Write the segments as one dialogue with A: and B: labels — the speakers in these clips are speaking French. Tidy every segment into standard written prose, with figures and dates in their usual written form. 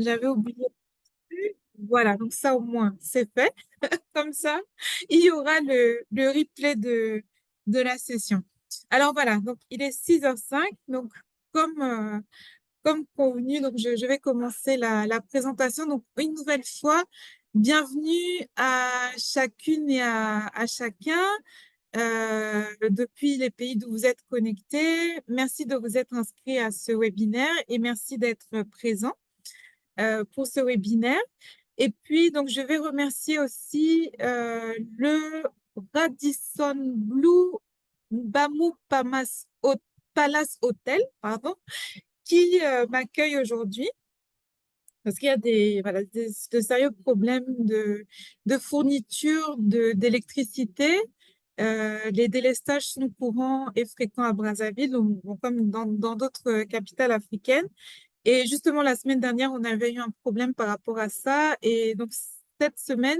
A: J'avais oublié. Voilà, donc ça au moins, c'est fait. Comme ça, il y aura le replay de la session. Alors voilà, donc il est 6h05. Donc comme, comme convenu, donc je vais commencer la présentation. Donc une nouvelle fois, bienvenue à chacune et à chacun depuis les pays d'où vous êtes connectés. Merci de vous être inscrit à ce webinaire et merci d'être présent pour ce webinaire. Et puis, donc, je vais remercier aussi le Radisson Blue Bamu Palace Hotel, pardon, qui m'accueille aujourd'hui parce qu'il y a voilà, de sérieux problèmes de fourniture d'électricité. Les délestages sont courants et fréquents à Brazzaville, comme dans d'autres capitales africaines. Et justement, la semaine dernière, on avait eu un problème par rapport à ça. Et donc, cette semaine,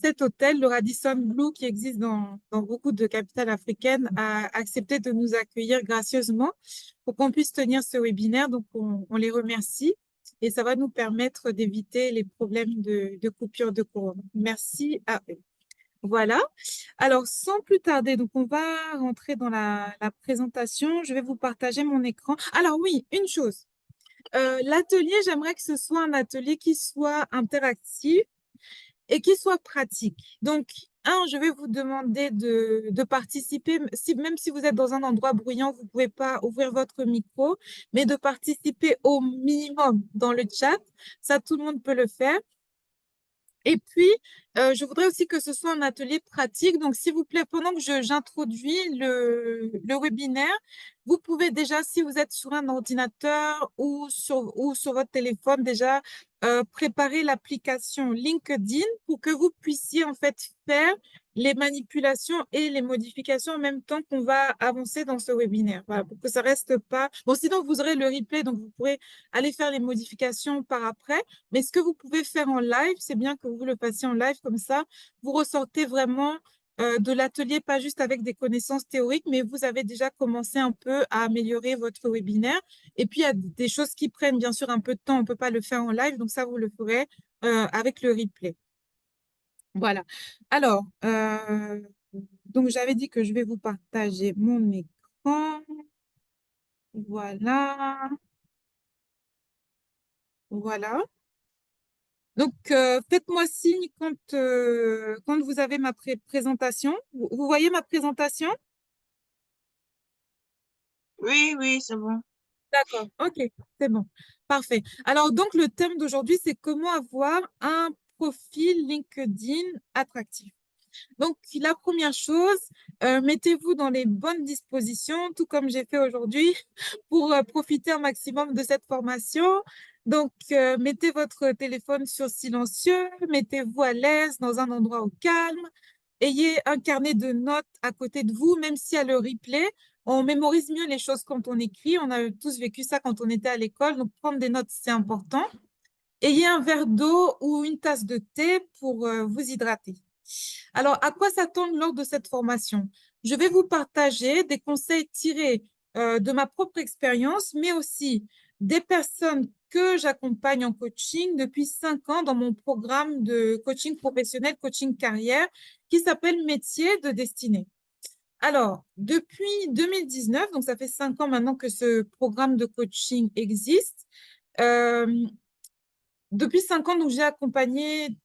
A: cet hôtel, le Radisson Blue, qui existe dans beaucoup de capitales africaines, a accepté de nous accueillir gracieusement pour qu'on puisse tenir ce webinaire. Donc, on les remercie et ça va nous permettre d'éviter les problèmes de coupure de courant. Merci à eux. Voilà. Alors, sans plus tarder, donc on va rentrer dans la présentation. Je vais vous partager mon écran. Alors oui, une chose. L'atelier, j'aimerais que ce soit un atelier qui soit interactif et qui soit pratique. Donc, je vais vous demander de participer. Même si vous êtes dans un endroit bruyant, vous ne pouvez pas ouvrir votre micro, mais de participer au minimum dans le chat. Ça, tout le monde peut le faire. Et puis, je voudrais aussi que ce soit un atelier pratique. Donc, s'il vous plaît, pendant que j'introduis le webinaire, vous pouvez déjà, si vous êtes sur un ordinateur ou sur votre téléphone, déjà préparer l'application LinkedIn pour que vous puissiez en fait faire les manipulations et les modifications en même temps qu'on va avancer dans ce webinaire. Voilà, pour que ça reste pas… Bon, sinon, vous aurez le replay, donc vous pourrez aller faire les modifications par après. Mais ce que vous pouvez faire en live, c'est bien que vous le fassiez en live comme ça. Vous ressortez vraiment de l'atelier, pas juste avec des connaissances théoriques, mais vous avez déjà commencé un peu à améliorer votre webinaire. Et puis, il y a des choses qui prennent bien sûr un peu de temps. On ne peut pas le faire en live, donc ça, vous le ferez avec le replay. Voilà. Alors, donc j'avais dit que je vais vous partager mon écran. Voilà. Voilà. Donc, faites-moi signe quand vous avez ma présentation. Vous voyez ma présentation?
B: Oui, oui, c'est bon.
A: D'accord, ok, c'est bon. Parfait. Alors, donc, le thème d'aujourd'hui, c'est comment avoir un profil LinkedIn attractif. Donc, la première chose, mettez-vous dans les bonnes dispositions, tout comme j'ai fait aujourd'hui, pour profiter un maximum de cette formation. Donc, mettez votre téléphone sur silencieux, mettez-vous à l'aise dans un endroit au calme, ayez un carnet de notes à côté de vous, même si à le replay, on mémorise mieux les choses quand on écrit. On a tous vécu ça quand on était à l'école, donc prendre des notes, c'est important. Ayez un verre d'eau ou une tasse de thé pour vous hydrater. Alors, à quoi s'attendre lors de cette formation? Je vais vous partager des conseils tirés de ma propre expérience, mais aussi des personnes que j'accompagne en coaching depuis 5 ans dans mon programme de coaching professionnel, coaching carrière, qui s'appelle Métier de destinée. Alors, depuis 2019, donc ça fait 5 ans maintenant que ce programme de coaching existe. Euh, Depuis 5 ans, donc, j'ai accompagné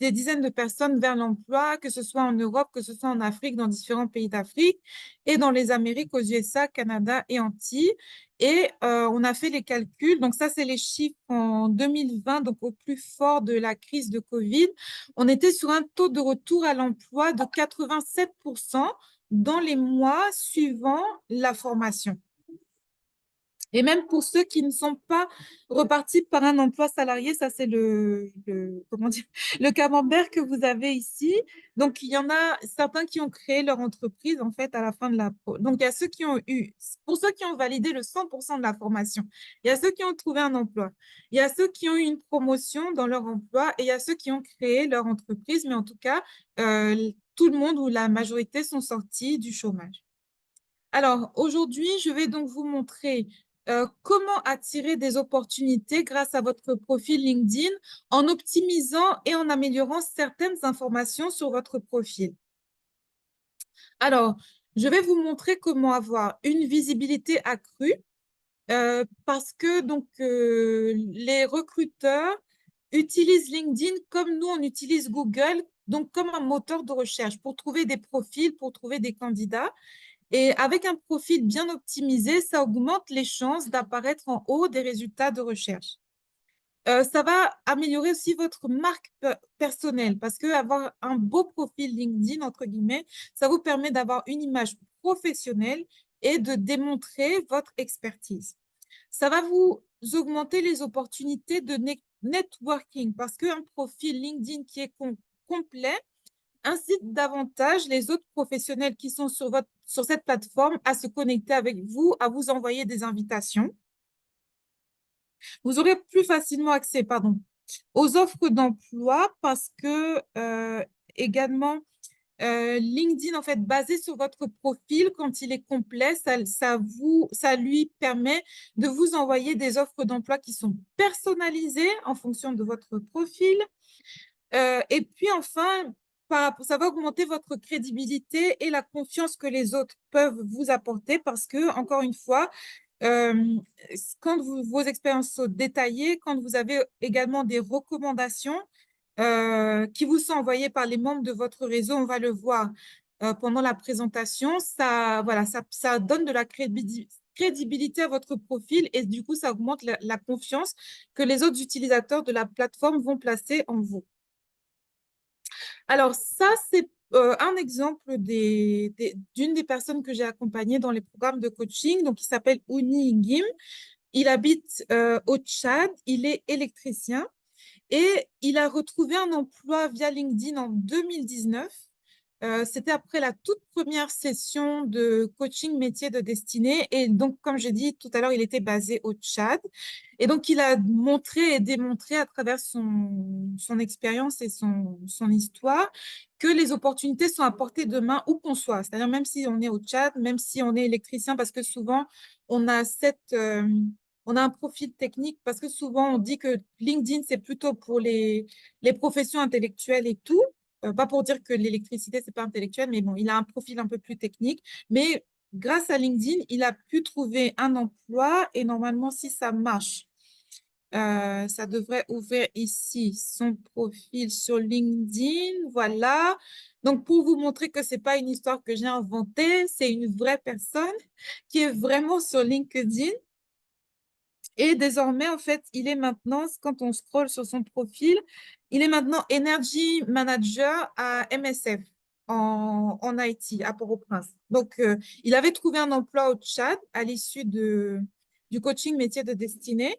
A: des dizaines de personnes vers l'emploi, que ce soit en Europe, que ce soit en Afrique, dans différents pays d'Afrique, et dans les Amériques, aux USA, Canada et Antilles. Et on a fait les calculs. Donc ça, c'est les chiffres en 2020, donc au plus fort de la crise de Covid. On était sur un taux de retour à l'emploi de 87% dans les mois suivant la formation. Et même pour ceux qui ne sont pas repartis par un emploi salarié, ça c'est comment dire, le camembert que vous avez ici. Donc, il y en a certains qui ont créé leur entreprise en fait à la fin de la… Donc, il y a ceux qui ont eu, pour ceux qui ont validé le 100% de la formation, il y a ceux qui ont trouvé un emploi, il y a ceux qui ont eu une promotion dans leur emploi et il y a ceux qui ont créé leur entreprise. Mais en tout cas, tout le monde ou la majorité sont sortis du chômage. Alors, aujourd'hui, je vais donc vous montrer comment attirer des opportunités grâce à votre profil LinkedIn en optimisant et en améliorant certaines informations sur votre profil. Alors, je vais vous montrer comment avoir une visibilité accrue parce que les recruteurs utilisent LinkedIn comme nous, on utilise Google, donc comme un moteur de recherche pour trouver des profils, pour trouver des candidats. Et avec un profil bien optimisé, ça augmente les chances d'apparaître en haut des résultats de recherche. Ça va améliorer aussi votre marque personnelle parce que avoir un beau profil LinkedIn, entre guillemets, ça vous permet d'avoir une image professionnelle et de démontrer votre expertise. Ça va vous augmenter les opportunités de networking parce qu'un profil LinkedIn qui est complet incite davantage les autres professionnels qui sont sur cette plateforme à se connecter avec vous, à vous envoyer des invitations. Vous aurez plus facilement accès, pardon, aux offres d'emploi parce que également LinkedIn, en fait, basé sur votre profil, quand il est complet, ça lui permet de vous envoyer des offres d'emploi qui sont personnalisées en fonction de votre profil. Et puis enfin, ça va augmenter votre crédibilité et la confiance que les autres peuvent vous apporter parce que, encore une fois, euh, quand vos expériences sont détaillées, quand vous avez également des recommandations qui vous sont envoyées par les membres de votre réseau, on va le voir pendant la présentation, voilà, ça donne de la crédibilité à votre profil et du coup, ça augmente la confiance que les autres utilisateurs de la plateforme vont placer en vous. Alors, ça, c'est un exemple d'une des personnes que j'ai accompagnées dans les programmes de coaching. Donc, il s'appelle Ouni Ngim. Il habite au Tchad. Il est électricien et il a retrouvé un emploi via LinkedIn en 2019. C'était après la toute première session de coaching métier de destinée. Et donc, comme j'ai dit tout à l'heure, il était basé au Tchad. Et donc, il a montré et démontré à travers son expérience et son histoire que les opportunités sont à portée de main où qu'on soit. C'est-à-dire même si on est au Tchad, même si on est électricien, parce que souvent, on a on a un profil technique, parce que souvent, on dit que LinkedIn, c'est plutôt pour les professions intellectuelles et tout. Pas pour dire que l'électricité, c'est pas intellectuel, mais bon, il a un profil un peu plus technique. Mais grâce à LinkedIn, il a pu trouver un emploi et normalement, si ça marche, ça devrait ouvrir ici son profil sur LinkedIn. Voilà. Donc, pour vous montrer que c'est pas une histoire que j'ai inventée, c'est une vraie personne qui est vraiment sur LinkedIn. Et désormais, en fait, il est maintenant, quand on scrolle sur son profil, il est maintenant Energy Manager à MSF en Haïti, à Port-au-Prince. Donc, il avait trouvé un emploi au Tchad à l'issue du coaching métier de destinée.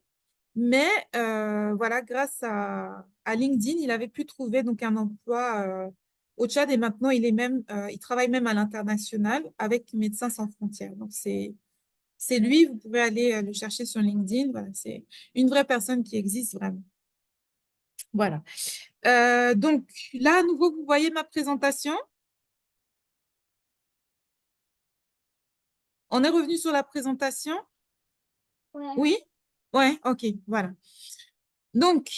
A: Mais voilà, grâce à LinkedIn, il avait pu trouver donc un emploi au Tchad et maintenant il travaille même à l'international avec Médecins sans frontières. Donc, c'est lui, vous pouvez aller le chercher sur LinkedIn. Voilà, c'est une vraie personne qui existe vraiment. Voilà. Donc là, à nouveau, vous voyez ma présentation. On est revenu sur la présentation.
C: Ouais.
A: Oui? Ouais, ok, voilà. Donc,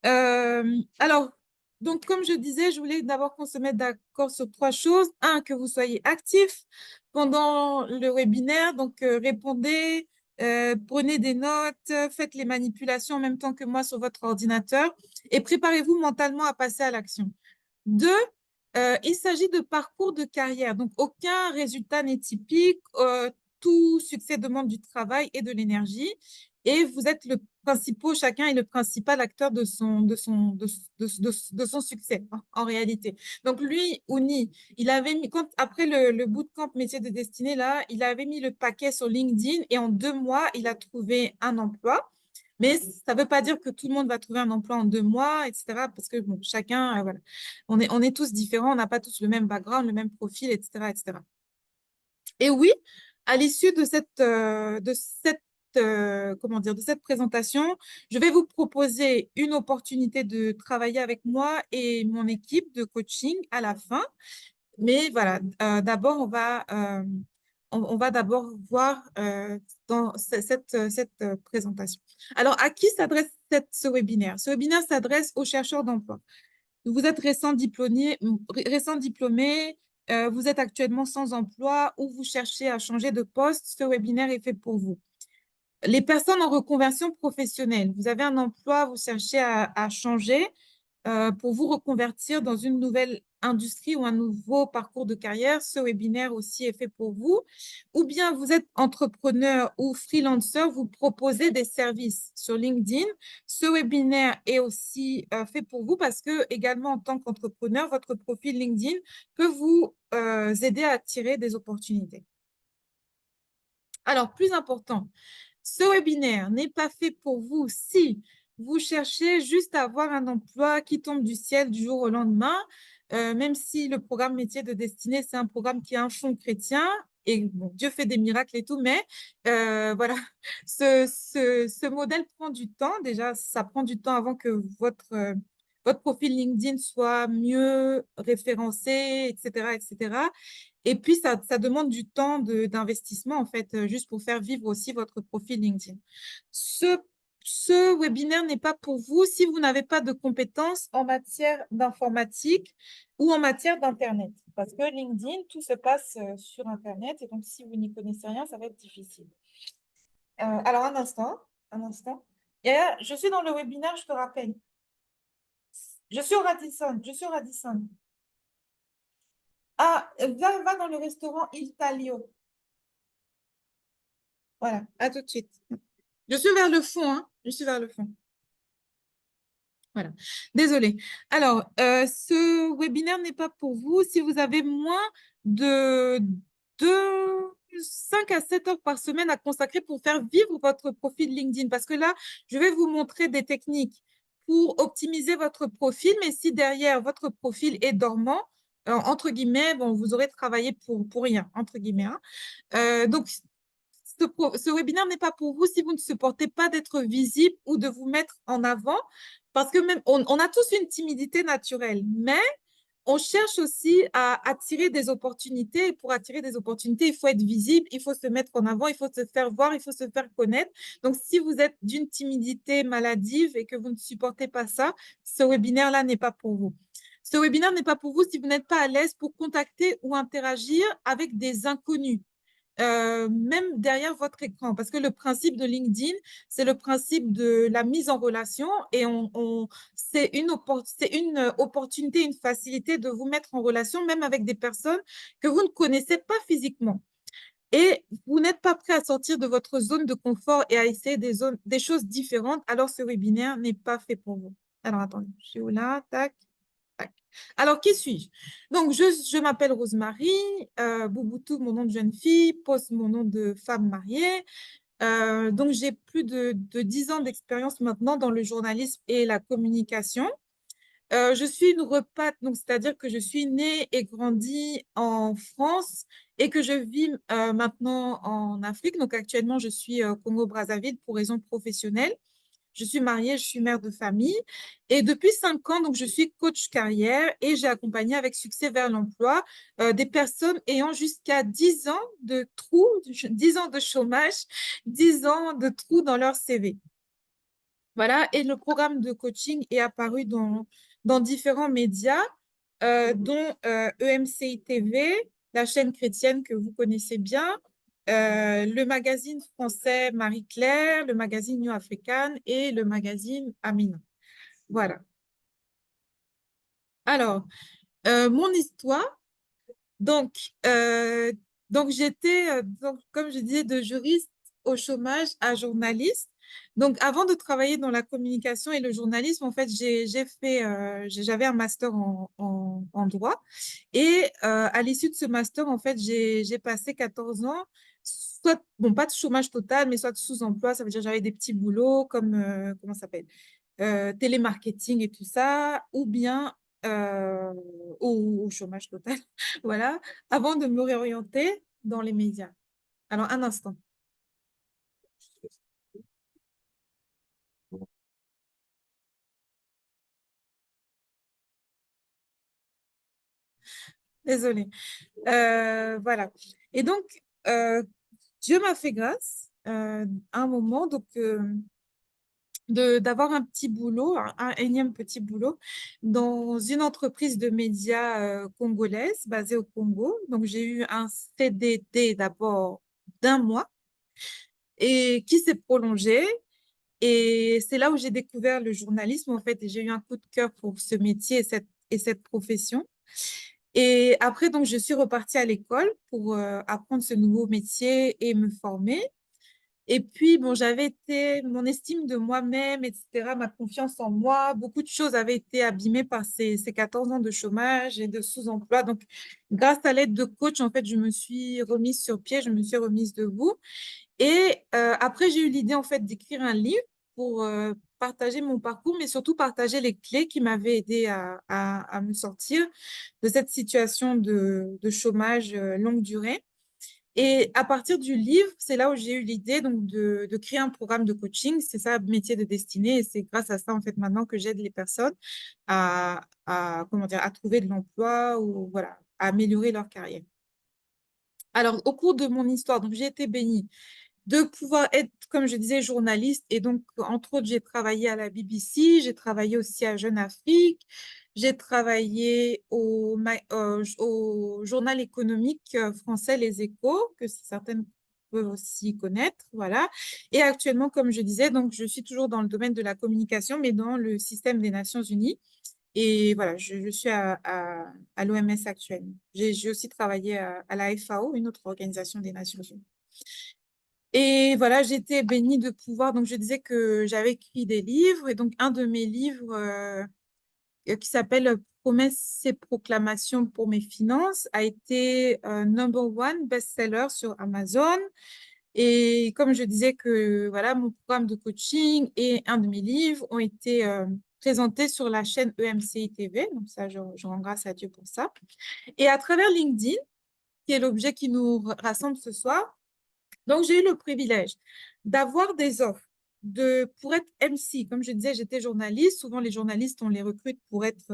A: alors, donc, comme je disais, je voulais d'abord qu'on se mette d'accord sur trois choses. Un, que vous soyez actif pendant le webinaire. Donc, répondez, prenez des notes, faites les manipulations en même temps que moi sur votre ordinateur et préparez-vous mentalement à passer à l'action. Deux, il s'agit de parcours de carrière. Donc, aucun résultat n'est typique. Tout succès demande du travail et de l'énergie. Et vous êtes le principal, chacun est le principal acteur de son succès, en réalité. Donc, lui, Ouni, il avait mis, après le bootcamp métier de destinée, là, il avait mis le paquet sur LinkedIn et en 2 mois, il a trouvé un emploi. Mais ça ne veut pas dire que tout le monde va trouver un emploi en 2 mois, etc. Parce que bon, chacun, voilà, on est tous différents, on n'a pas tous le même background, le même profil, etc., etc. Et oui, à l'issue comment dire, de cette présentation, je vais vous proposer une opportunité de travailler avec moi et mon équipe de coaching à la fin. Mais voilà, d'abord, on va d'abord voir dans cette présentation. Alors, à qui s'adresse ce webinaire? Ce webinaire s'adresse aux chercheurs d'emploi. Vous êtes récent diplômé, vous êtes actuellement sans emploi ou vous cherchez à changer de poste, ce webinaire est fait pour vous. Les personnes en reconversion professionnelle, vous avez un emploi, vous cherchez à changer pour vous reconvertir dans une nouvelle industrie ou un nouveau parcours de carrière, ce webinaire aussi est fait pour vous. Ou bien vous êtes entrepreneur ou freelancer, vous proposez des services sur LinkedIn. Ce webinaire est aussi fait pour vous parce que également en tant qu'entrepreneur, votre profil LinkedIn peut vous aider à attirer des opportunités. Alors, plus important, ce webinaire n'est pas fait pour vous si vous cherchez juste à avoir un emploi qui tombe du ciel du jour au lendemain, même si le programme Métier de Destinée, c'est un programme qui a un fond chrétien, et bon, Dieu fait des miracles et tout, mais voilà, ce modèle prend du temps. Déjà, ça prend du temps avant que votre profil LinkedIn soit mieux référencé, etc., etc. Et puis, ça demande du temps d'investissement, en fait, juste pour faire vivre aussi votre profil LinkedIn. Ce webinaire n'est pas pour vous si vous n'avez pas de compétences en matière d'informatique ou en matière d'Internet. Parce que LinkedIn, tout se passe sur Internet. Et donc, si vous n'y connaissez rien, ça va être difficile. Alors, un instant, un instant. Et là, je suis dans le webinaire, je te rappelle. Je suis au Radisson, je suis au Radisson. Ah, va dans le restaurant Il Taglio. Voilà, à tout de suite. Je suis vers le fond, hein. Je suis vers le fond. Voilà, désolée. Alors, ce webinaire n'est pas pour vous si vous avez moins de 5 à 7 heures par semaine à consacrer pour faire vivre votre profil LinkedIn. Parce que là, je vais vous montrer des techniques pour optimiser votre profil, mais si derrière votre profil est dormant, entre guillemets, bon, vous aurez travaillé pour rien, entre guillemets, hein. Donc, ce webinaire n'est pas pour vous si vous ne supportez pas d'être visible ou de vous mettre en avant, parce que même on a tous une timidité naturelle, mais on cherche aussi à attirer des opportunités. Et pour attirer des opportunités, il faut être visible, il faut se mettre en avant, il faut se faire voir, il faut se faire connaître. Donc, si vous êtes d'une timidité maladive et que vous ne supportez pas ça, ce webinaire-là n'est pas pour vous. Ce webinaire n'est pas pour vous si vous n'êtes pas à l'aise pour contacter ou interagir avec des inconnus. Même derrière votre écran. Parce que le principe de LinkedIn, c'est le principe de la mise en relation et c'est une opportunité, une facilité de vous mettre en relation même avec des personnes que vous ne connaissez pas physiquement. Et vous n'êtes pas prêt à sortir de votre zone de confort et à essayer des choses différentes, alors ce webinaire n'est pas fait pour vous. Alors, attendez, je suis où là? Tac. Alors, qui suis-je? Donc, je m'appelle Rosemary, Bouboutou, mon nom de jeune fille, Pose, mon nom de femme mariée. Donc, j'ai plus de 10 ans d'expérience maintenant dans le journalisme et la communication. Je suis une repatte, donc c'est-à-dire que je suis née et grandie en France et que je vis maintenant en Afrique. Donc, actuellement, je suis au Congo-Brazzaville pour raisons professionnelles. Je suis mariée, je suis mère de famille et depuis 5 ans, donc je suis coach carrière et j'ai accompagné avec succès vers l'emploi des personnes ayant jusqu'à 10 ans de trous, 10 ans de chômage, 10 ans de trous dans leur CV. Voilà, et le programme de coaching est apparu dans différents médias, dont EMCI TV, la chaîne chrétienne que vous connaissez bien, le magazine français Marie-Claire, le magazine New African et le magazine Amina. Voilà. Alors, mon histoire, donc, euh, donc j'étais, comme je disais, de juriste au chômage à journaliste. Donc, avant de travailler dans la communication et le journalisme, en fait, j'avais un master en droit. Et à l'issue de ce master, en fait, j'ai passé 14 ans, soit, bon, pas de chômage total, mais soit de sous-emploi. Ça veut dire que j'avais des petits boulots comme, comment ça s'appelle? Télémarketing et tout ça, ou bien au chômage total, voilà, avant de me réorienter dans les médias. Alors, un instant. Désolée. Voilà. Et donc, Dieu m'a fait grâce à un moment d'avoir un petit boulot, un énième petit boulot dans une entreprise de médias congolaise basée au Congo. Donc, j'ai eu un CDD d'abord d'1 mois et qui s'est prolongé. Et c'est là où j'ai découvert le journalisme, en fait, et j'ai eu un coup de cœur pour ce métier et cette profession. Et après, donc, je suis repartie à l'école pour apprendre ce nouveau métier et me former. Et puis, bon, mon estime de moi-même, etc., ma confiance en moi, beaucoup de choses avaient été abîmées par ces 14 ans de chômage et de sous-emploi. Donc, grâce à l'aide de coach, en fait, je me suis remise sur pied, je me suis remise debout. Et après, j'ai eu l'idée, en fait, d'écrire un livre pour partager mon parcours, mais surtout partager les clés qui m'avaient aidé à me sortir de cette situation de chômage longue durée. Et à partir du livre, c'est là où j'ai eu l'idée donc de créer un programme de coaching. C'est ça, métier de destinée. Et c'est grâce à ça, en fait, maintenant que j'aide les personnes comment dire, à trouver de l'emploi ou voilà, à améliorer leur carrière. Alors, au cours de mon histoire, donc j'ai été bénie de pouvoir être, comme je disais, journaliste. Et donc, entre autres, j'ai travaillé à la BBC, j'ai travaillé aussi à Jeune Afrique, j'ai travaillé au journal économique français Les Échos, que certaines peuvent aussi connaître, voilà. Et actuellement, comme je disais, donc je suis toujours dans le domaine de la communication, mais dans le système des Nations Unies. Et voilà, je suis à l'OMS actuellement. J'ai aussi travaillé à la FAO, une autre organisation des Nations Unies. Et voilà, j'étais bénie de pouvoir, donc je disais que j'avais écrit des livres, et donc un de mes livres qui s'appelle Promesses et proclamations pour mes finances a été number one best-seller sur Amazon. Et comme je disais que voilà, mon programme de coaching et un de mes livres ont été présentés sur la chaîne EMCI TV, donc ça, je rends grâce à Dieu pour ça. Et à travers LinkedIn, qui est l'objet qui nous rassemble ce soir, donc, j'ai eu le privilège d'avoir des offres pour être MC. Comme je disais, j'étais journaliste. Souvent, les journalistes, on les recrute pour être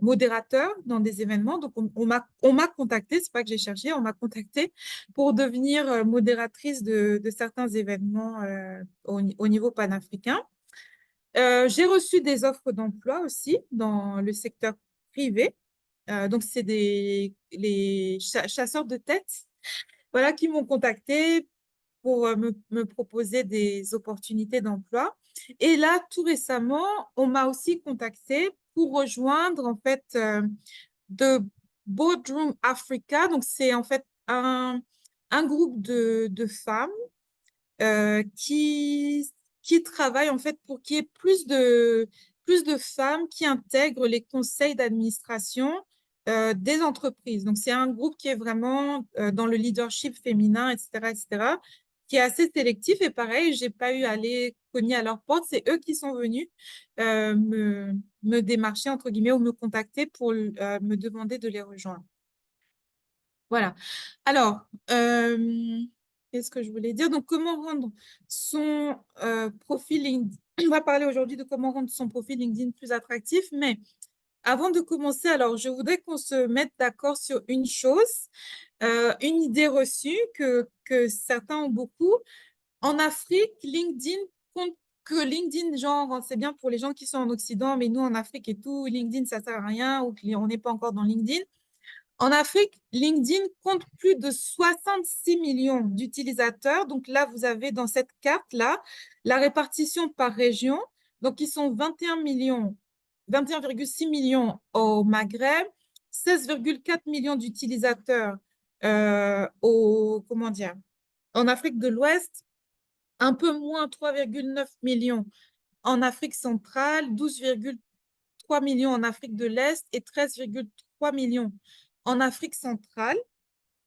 A: modérateur dans des événements. Donc, on m'a contacté, c'est pas que j'ai cherché, on m'a contacté pour devenir modératrice de certains événements au niveau panafricain. J'ai reçu des offres d'emploi aussi dans le secteur privé. Donc, c'est les chasseurs de tête voilà, qui m'ont contacté pour me proposer des opportunités d'emploi. Et là, tout récemment, on m'a aussi contacté pour rejoindre en fait de Boardroom Africa. Donc, c'est en fait un groupe de femmes qui travaillent en fait pour qu'il y ait plus de femmes qui intègrent les conseils d'administration des entreprises. Donc, c'est un groupe qui est vraiment dans le leadership féminin, etc., etc., qui est assez sélectif. Et pareil, j'ai pas eu à aller cogner à leur porte. C'est eux qui sont venus me démarcher, entre guillemets, ou me contacter pour me demander de les rejoindre. Voilà. Alors, qu'est-ce que je voulais dire? Donc, comment rendre son profil LinkedIn? On va parler aujourd'hui de comment rendre son profil LinkedIn plus attractif, mais avant de commencer, alors, je voudrais qu'on se mette d'accord sur une chose, une idée reçue que certains ont beaucoup. En Afrique, LinkedIn compte que LinkedIn, genre, c'est bien pour les gens qui sont en Occident, mais nous, en Afrique et tout, LinkedIn, ça sert à rien ou on n'est pas encore dans LinkedIn. En Afrique, LinkedIn compte plus de 66 millions d'utilisateurs. Donc là, vous avez dans cette carte-là la répartition par région. Donc, ils sont 21 millions, 21,6 millions au Maghreb, 16,4 millions d'utilisateurs comment dire, en Afrique de l'Ouest, un peu moins, 3,9 millions en Afrique centrale, 12,3 millions en Afrique de l'Est et 13,3 millions en Afrique centrale,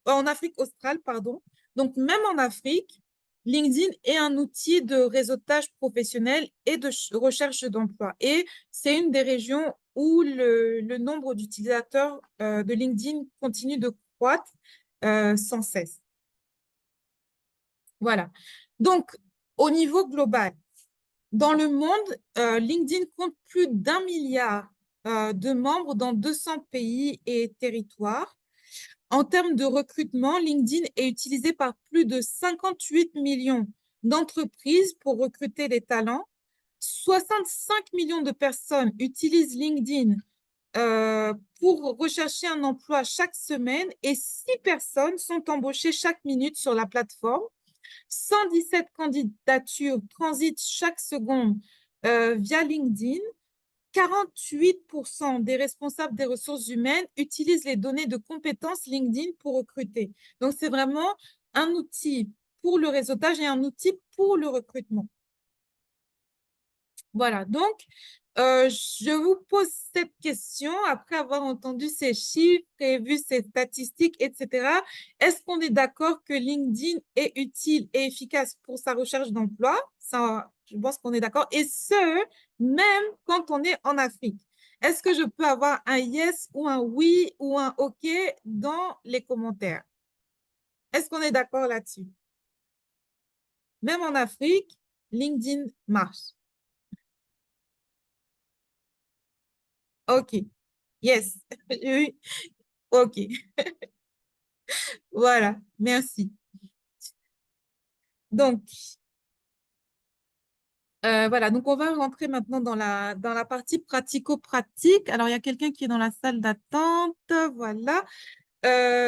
A: en Afrique australe, pardon. Donc, même en Afrique, LinkedIn est un outil de réseautage professionnel et de recherche d'emploi. Et c'est une des régions où le nombre d'utilisateurs de LinkedIn continue de croître sans cesse. Voilà. Donc, au niveau global, dans le monde, LinkedIn compte plus d'1 milliard de membres dans 200 pays et territoires. En termes de recrutement, LinkedIn est utilisé par plus de 58 millions d'entreprises pour recruter les talents. 65 millions de personnes utilisent LinkedIn pour rechercher un emploi chaque semaine et 6 personnes sont embauchées chaque minute sur la plateforme. 117 candidatures transitent chaque seconde via LinkedIn. 48% des responsables des ressources humaines utilisent les données de compétences LinkedIn pour recruter. Donc, c'est vraiment un outil pour le réseautage et un outil pour le recrutement. Voilà, donc, je vous pose cette question après avoir entendu ces chiffres et vu ces statistiques, etc. Est-ce qu'on est d'accord que LinkedIn est utile et efficace pour sa recherche d'emploi? Ça, je pense qu'on est d'accord. Et ce, même quand on est en Afrique. Est-ce que je peux avoir un yes ou un oui ou un OK dans les commentaires? Est-ce qu'on est d'accord là-dessus? Même en Afrique, LinkedIn marche. OK. Yes. Oui. OK. Voilà. Merci. Donc, voilà. Donc, on va rentrer maintenant dans la partie pratico-pratique. Alors, il y a quelqu'un qui est dans la salle d'attente. Voilà.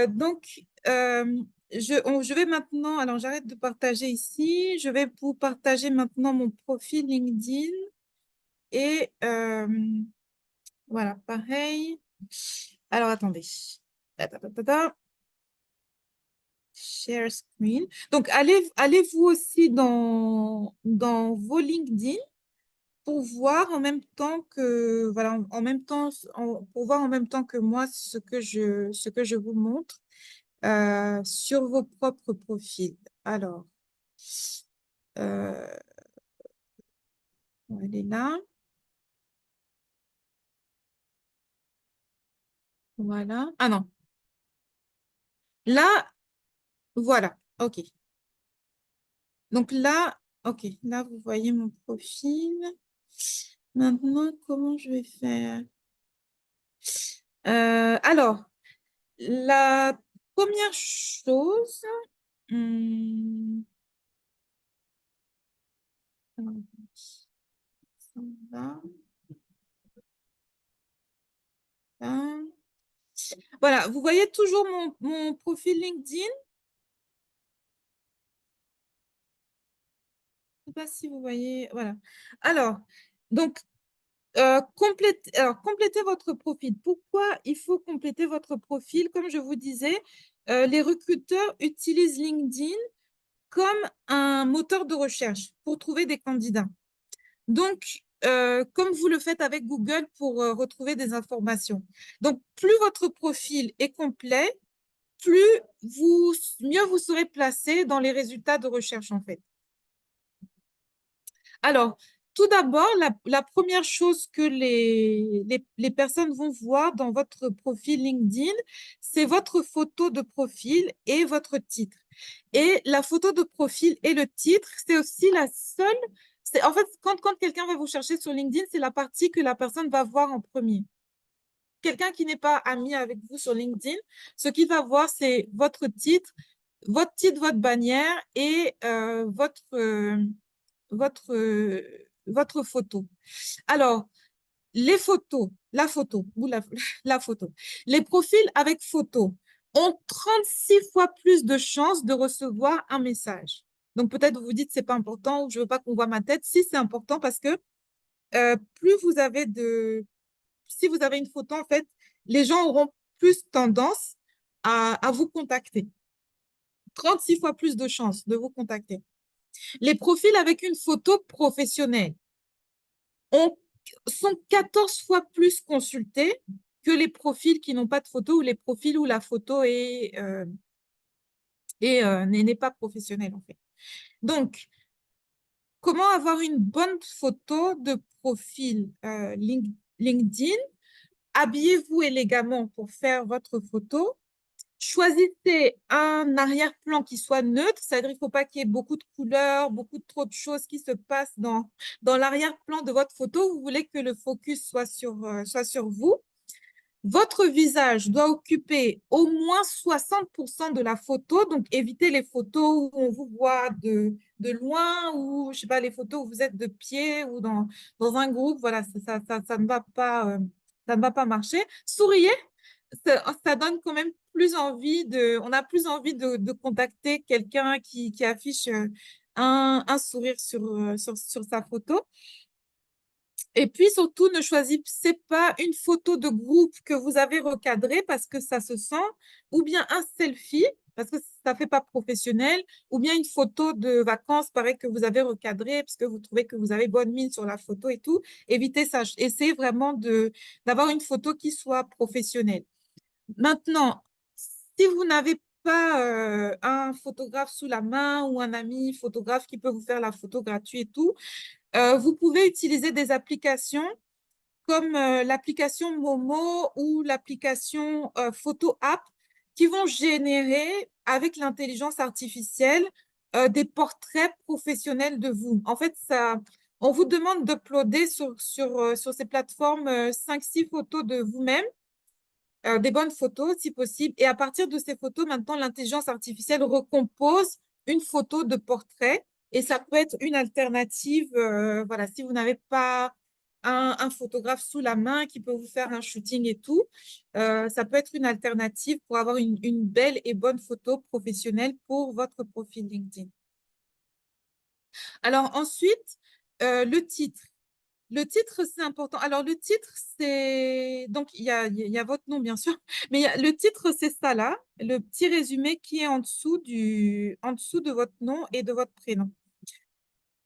A: Donc, je vais maintenant, alors j'arrête de partager ici. Je vais vous partager maintenant mon profil LinkedIn. Et voilà, pareil. Alors, attendez. Ta, ta, ta, ta, ta. Share screen. Donc, allez vous aussi dans vos LinkedIn pour voir en même temps que, voilà, en même temps, pour voir en même temps que moi ce que je vous montre sur vos propres profils. Alors, euh, elle est là. Voilà. Ah non. Là, voilà. OK. Donc là, OK. Là, vous voyez mon profil. Maintenant, comment je vais faire? Alors, la première chose, hum, là, là. Voilà, vous voyez toujours mon profil LinkedIn. Je ne sais pas si vous voyez. Voilà. Alors, donc, complétez votre profil. Pourquoi il faut compléter votre profil? Comme je vous disais, les recruteurs utilisent LinkedIn comme un moteur de recherche pour trouver des candidats. Donc, comme vous le faites avec Google pour retrouver des informations. Donc, plus votre profil est complet, mieux vous serez placé dans les résultats de recherche, en fait. Alors, tout d'abord, la première chose que les personnes vont voir dans votre profil LinkedIn, c'est votre photo de profil et votre titre. Et la photo de profil et le titre, c'est aussi la seule. En fait, quand quelqu'un va vous chercher sur LinkedIn, c'est la partie que la personne va voir en premier. Quelqu'un qui n'est pas ami avec vous sur LinkedIn, ce qu'il va voir, c'est votre titre, votre bannière et votre photo. Alors, les photos, la photo, ou la photo, les profils avec photo ont 36 fois plus de chances de recevoir un message. Donc, peut-être vous vous dites, c'est pas important ou je veux pas qu'on voit ma tête. Si, c'est important parce que plus vous avez si vous avez une photo, en fait, les gens auront plus tendance à vous contacter. 36 fois plus de chances de vous contacter. Les profils avec une photo professionnelle sont 14 fois plus consultés que les profils qui n'ont pas de photo ou les profils où la photo n'est pas professionnelle, en fait. Donc, comment avoir une bonne photo de profil LinkedIn? Habillez-vous élégamment pour faire votre photo. Choisissez un arrière-plan qui soit neutre, c'est-à-dire qu'il ne faut pas qu'il y ait beaucoup de couleurs, trop de choses qui se passent dans l'arrière-plan de votre photo. Vous voulez que le focus soit sur vous. Votre visage doit occuper au moins 60% de la photo, donc évitez les photos où on vous voit de loin ou, je sais pas, les photos où vous êtes de pied ou dans un groupe. Voilà, ça ne va pas, ça ne va pas marcher. Souriez, ça donne quand même plus envie on a plus envie de contacter quelqu'un qui affiche un sourire sur sa photo. Et puis surtout, ne choisissez pas une photo de groupe que vous avez recadrée parce que ça se sent, ou bien un selfie parce que ça ne fait pas professionnel, ou bien une photo de vacances, pareil, que vous avez recadrée parce que vous trouvez que vous avez bonne mine sur la photo et tout. Évitez ça. Essayez vraiment d'avoir une photo qui soit professionnelle. Maintenant, si vous n'avez pas un photographe sous la main ou un ami photographe qui peut vous faire la photo gratuite et tout, vous pouvez utiliser des applications comme l'application Momo ou l'application Photo App qui vont générer avec l'intelligence artificielle des portraits professionnels de vous. En fait, on vous demande d'uploader sur ces plateformes 5-6 photos de vous-même, des bonnes photos si possible. Et à partir de ces photos, maintenant, l'intelligence artificielle recompose une photo de portrait et ça peut être une alternative. Voilà, si vous n'avez pas un photographe sous la main qui peut vous faire un shooting et tout, ça peut être une alternative pour avoir une belle et bonne photo professionnelle pour votre profil LinkedIn. Alors ensuite, le titre. Le titre, c'est important. Alors, le titre, c'est… Donc, il y a votre nom, bien sûr, mais le titre, c'est ça là, le petit résumé qui est en dessous de votre nom et de votre prénom.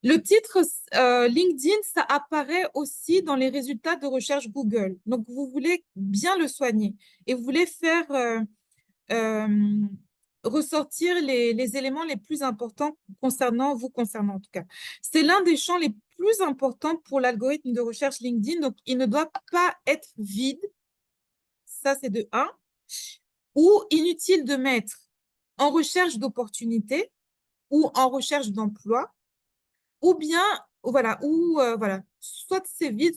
A: Le titre LinkedIn, ça apparaît aussi dans les résultats de recherche Google. Donc, vous voulez bien le soigner et vous voulez faire euh, ressortir les éléments les plus importants concernant en tout cas. C'est l'un des champs les plus importants pour l'algorithme de recherche LinkedIn, donc il ne doit pas être vide, ça c'est de 1, ou inutile de mettre en recherche d'opportunités ou en recherche d'emploi, ou bien, voilà, soit c'est vide,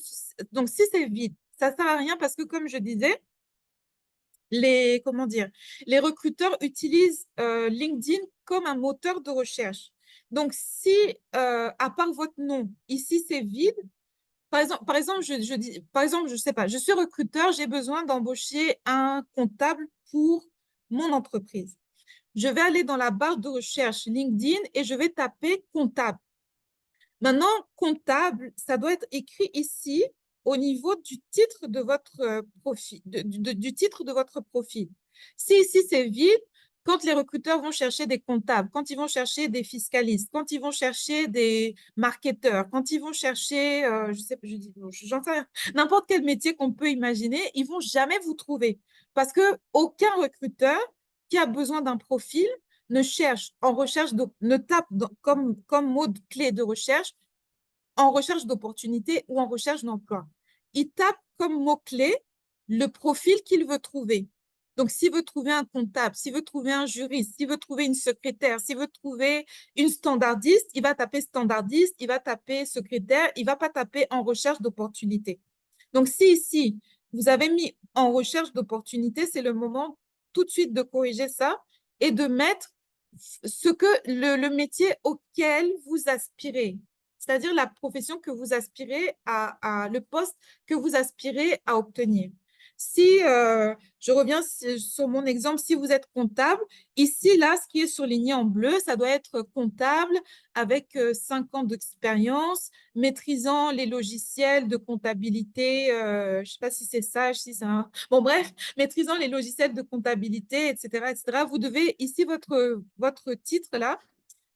A: donc si c'est vide, ça ne sert à rien parce que comme je disais, comment dire, les recruteurs utilisent LinkedIn comme un moteur de recherche. Donc, si, à part votre nom, ici, c'est vide, je sais pas, je suis recruteur, j'ai besoin d'embaucher un comptable pour mon entreprise. Je vais aller dans la barre de recherche LinkedIn et je vais taper comptable. Maintenant, comptable, ça doit être écrit ici au niveau du titre de votre profil, du titre de votre profil. Si ici c'est vide, quand les recruteurs vont chercher des comptables, quand ils vont chercher des fiscalistes, quand ils vont chercher des marketeurs, quand ils vont chercher, je sais, j'en sais rien, n'importe quel métier qu'on peut imaginer, ils vont jamais vous trouver parce que aucun recruteur qui a besoin d'un profil ne cherche en recherche, ne tape comme mot clé de recherche en recherche d'opportunités ou en recherche d'emploi. Il tape comme mot-clé le profil qu'il veut trouver. Donc, s'il veut trouver un comptable, s'il veut trouver un juriste, s'il veut trouver une secrétaire, s'il veut trouver une standardiste, il va taper standardiste, il va taper secrétaire, il ne va pas taper en recherche d'opportunités. Donc, si ici, vous avez mis en recherche d'opportunités, c'est le moment tout de suite de corriger ça et de mettre le métier auquel vous aspirez, c'est-à-dire la profession que vous aspirez le poste que vous aspirez à obtenir. Si je reviens sur mon exemple, si vous êtes comptable, ici, là, ce qui est surligné en bleu, ça doit être comptable avec 5 ans d'expérience, maîtrisant les logiciels de comptabilité, je ne sais pas si c'est Sage, si c'est un… Bon, bref, maîtrisant les logiciels de comptabilité, etc., etc. Vous devez, ici, votre titre, là,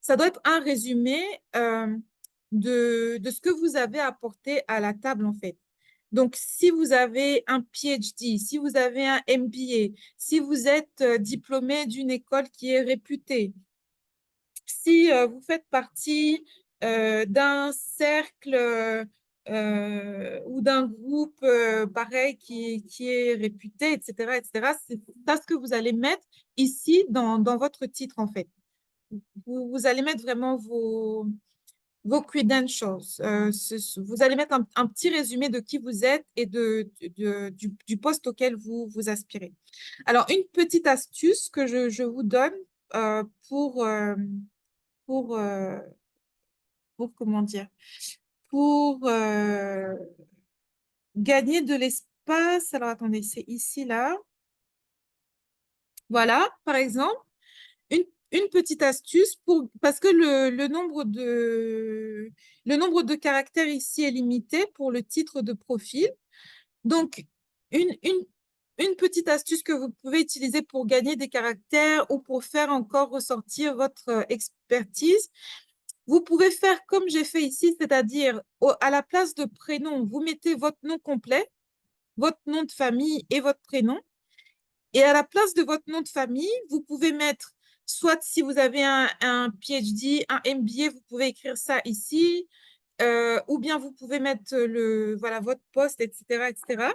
A: ça doit être un résumé de ce que vous avez apporté à la table, en fait. Donc, si vous avez un PhD, si vous avez un MBA, si vous êtes diplômé d'une école qui est réputée, si vous faites partie d'un cercle ou d'un groupe pareil qui est réputé, etc., etc., c'est ça ce que vous allez mettre ici dans votre titre, en fait. Vous allez mettre vraiment vos credentials. Vous allez mettre un petit résumé de qui vous êtes et du poste auquel vous aspirez. Alors, une petite astuce que je vous donne euh, pour, euh, pour, euh, pour, comment dire, pour gagner de l'espace. Alors, attendez, c'est ici, là. Voilà, par exemple. Une petite astuce parce que le nombre de caractères ici est limité pour le titre de profil. Donc, une, une, une petite astuce que vous pouvez utiliser pour gagner des caractères ou pour faire encore ressortir votre expertise, vous pouvez faire comme j'ai fait ici, c'est-à-dire à la place de prénom, vous mettez votre nom complet, votre nom de famille et votre prénom. Et à la place de votre nom de famille, vous pouvez mettre, soit si vous avez un PhD, un MBA, vous pouvez écrire ça ici, ou bien vous pouvez mettre voilà, votre poste, etc., etc.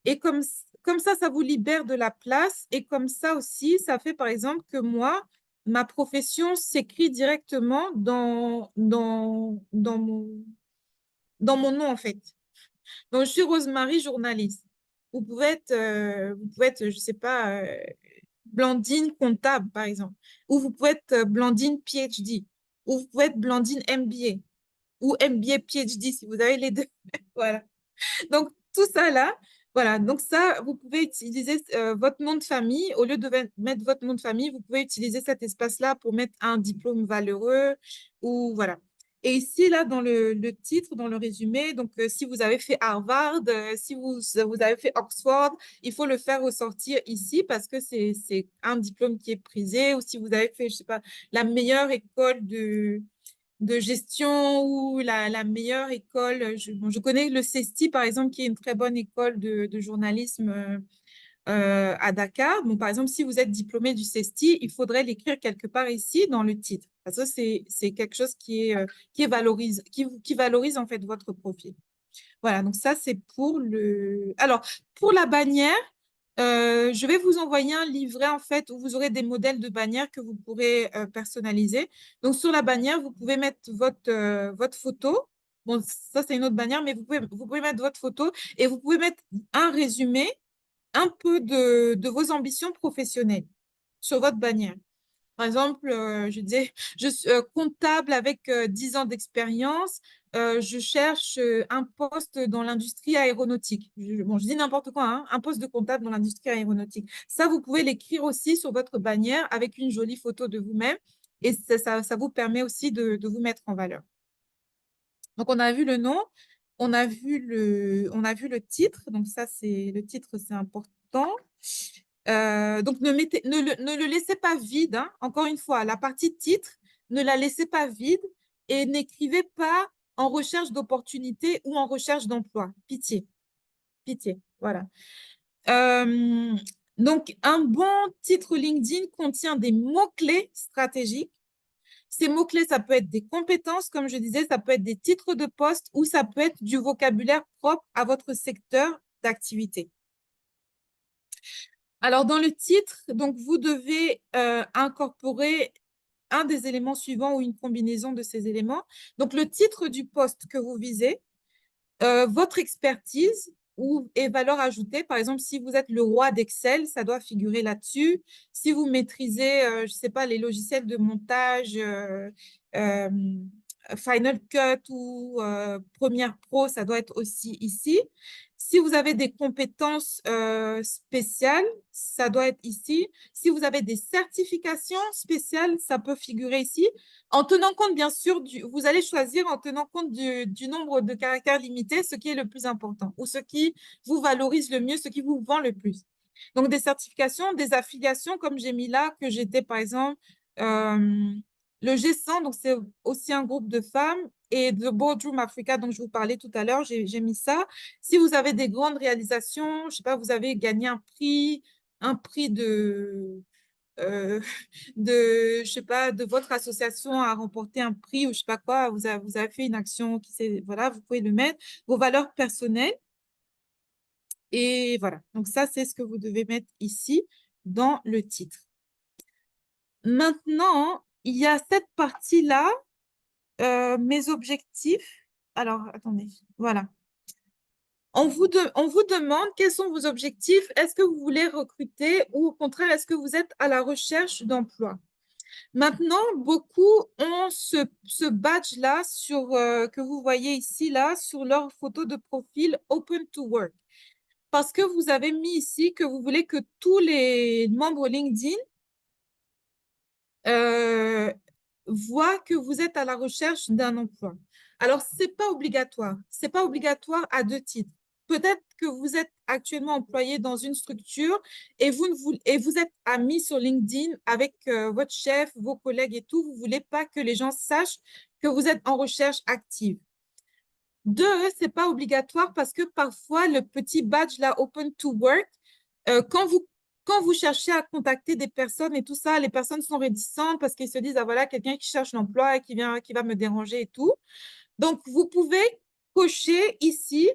A: Et comme ça vous libère de la place. Et comme ça aussi, ça fait par exemple que moi, ma profession s'écrit directement dans mon nom, en fait. Donc, je suis Rosemary, journaliste. Vous pouvez être, je sais pas, Blandine comptable, par exemple. Ou vous pouvez être Blandine PhD. Ou vous pouvez être Blandine MBA. Ou MBA PhD si vous avez les deux. Voilà. Donc, tout ça là, voilà. Donc, ça, vous pouvez utiliser votre nom de famille. Au lieu de mettre votre nom de famille, vous pouvez utiliser cet espace-là pour mettre un diplôme valeureux ou voilà. Et ici, là, dans le titre, dans le résumé, donc si vous avez fait Harvard, si vous avez fait Oxford, il faut le faire ressortir ici parce que c'est un diplôme qui est prisé. Ou si vous avez fait, je sais pas, la meilleure école de gestion ou la meilleure école. Bon, je connais le CESTI, par exemple, qui est une très bonne école de journalisme à Dakar. Bon, par exemple, si vous êtes diplômé du CESTI, il faudrait l'écrire quelque part ici dans le titre. Parce que c'est quelque chose qui valorise en fait votre profil. Voilà, donc ça, c'est pour le... Alors, pour la bannière, je vais vous envoyer un livret en fait où vous aurez des modèles de bannières que vous pourrez personnaliser. Donc sur la bannière, vous pouvez mettre votre photo. Bon, ça c'est une autre bannière, mais vous pouvez mettre votre photo et vous pouvez mettre un résumé un peu de vos ambitions professionnelles sur votre bannière. Par exemple, je disais, je suis comptable avec 10 ans d'expérience. Je cherche un poste dans l'industrie aéronautique. Bon, je dis n'importe quoi, hein, un poste de comptable dans l'industrie aéronautique. Ça, vous pouvez l'écrire aussi sur votre bannière avec une jolie photo de vous-même et ça vous permet aussi de vous mettre en valeur. Donc, on a vu le nom, on a vu le titre. Donc, ça, c'est le titre, c'est important. Donc, ne le laissez pas vide, hein. Encore une fois, la partie titre, ne la laissez pas vide et n'écrivez pas en recherche d'opportunités ou en recherche d'emploi. Pitié, pitié. Voilà. Euh, donc, un bon titre LinkedIn contient des mots-clés stratégiques. Ces mots-clés, ça peut être des compétences, comme je disais, ça peut être des titres de poste ou ça peut être du vocabulaire propre à votre secteur d'activité. Alors, dans le titre, donc, vous devez incorporer un des éléments suivants ou une combinaison de ces éléments. Donc, le titre du poste que vous visez, votre expertise ou et valeur ajoutée. Par exemple, si vous êtes le roi d'Excel, ça doit figurer là-dessus. Si vous maîtrisez, je ne sais pas, les logiciels de montage, euh, Final Cut ou Premiere Pro, ça doit être aussi ici. Si vous avez des compétences spéciales, ça doit être ici. Si vous avez des certifications spéciales, ça peut figurer ici. En tenant compte, bien sûr, vous allez choisir en tenant compte du nombre de caractères limités, ce qui est le plus important ou ce qui vous valorise le mieux, ce qui vous vend le plus. Donc, des certifications, des affiliations, comme j'ai mis là, que j'étais, par exemple, le G100, donc c'est aussi un groupe de femmes, et The Boardroom Africa, dont je vous parlais tout à l'heure, j'ai mis ça. Si vous avez des grandes réalisations, je ne sais pas, vous avez gagné un prix je sais pas, de votre association a remporté un prix ou je sais pas quoi, vous avez fait une action qui s'est, voilà, vous pouvez le mettre, vos valeurs personnelles. Et voilà, donc ça, c'est ce que vous devez mettre ici dans le titre. Maintenant, il y a cette partie-là mes objectifs. Alors, attendez, voilà. On vous demande quels sont vos objectifs. Est-ce que vous voulez recruter ou au contraire, est-ce que vous êtes à la recherche d'emploi? Maintenant, beaucoup ont ce badge-là que vous voyez ici, là, sur leur photo de profil Open to Work. Parce que vous avez mis ici que vous voulez que tous les membres LinkedIn euh, voient que vous êtes à la recherche d'un emploi. Alors, ce n'est pas obligatoire. Ce n'est pas obligatoire à deux titres. Peut-être que vous êtes actuellement employé dans une structure et vous êtes amis sur LinkedIn avec votre chef, vos collègues et tout. Vous ne voulez pas que les gens sachent que vous êtes en recherche active. Deux, ce n'est pas obligatoire parce que parfois, le petit badge là, Open to Work, quand vous cherchez à contacter des personnes et tout ça, les personnes sont réticentes parce qu'ils se disent, ah voilà, quelqu'un qui cherche l'emploi et qui va me déranger et tout. Donc, vous pouvez cocher ici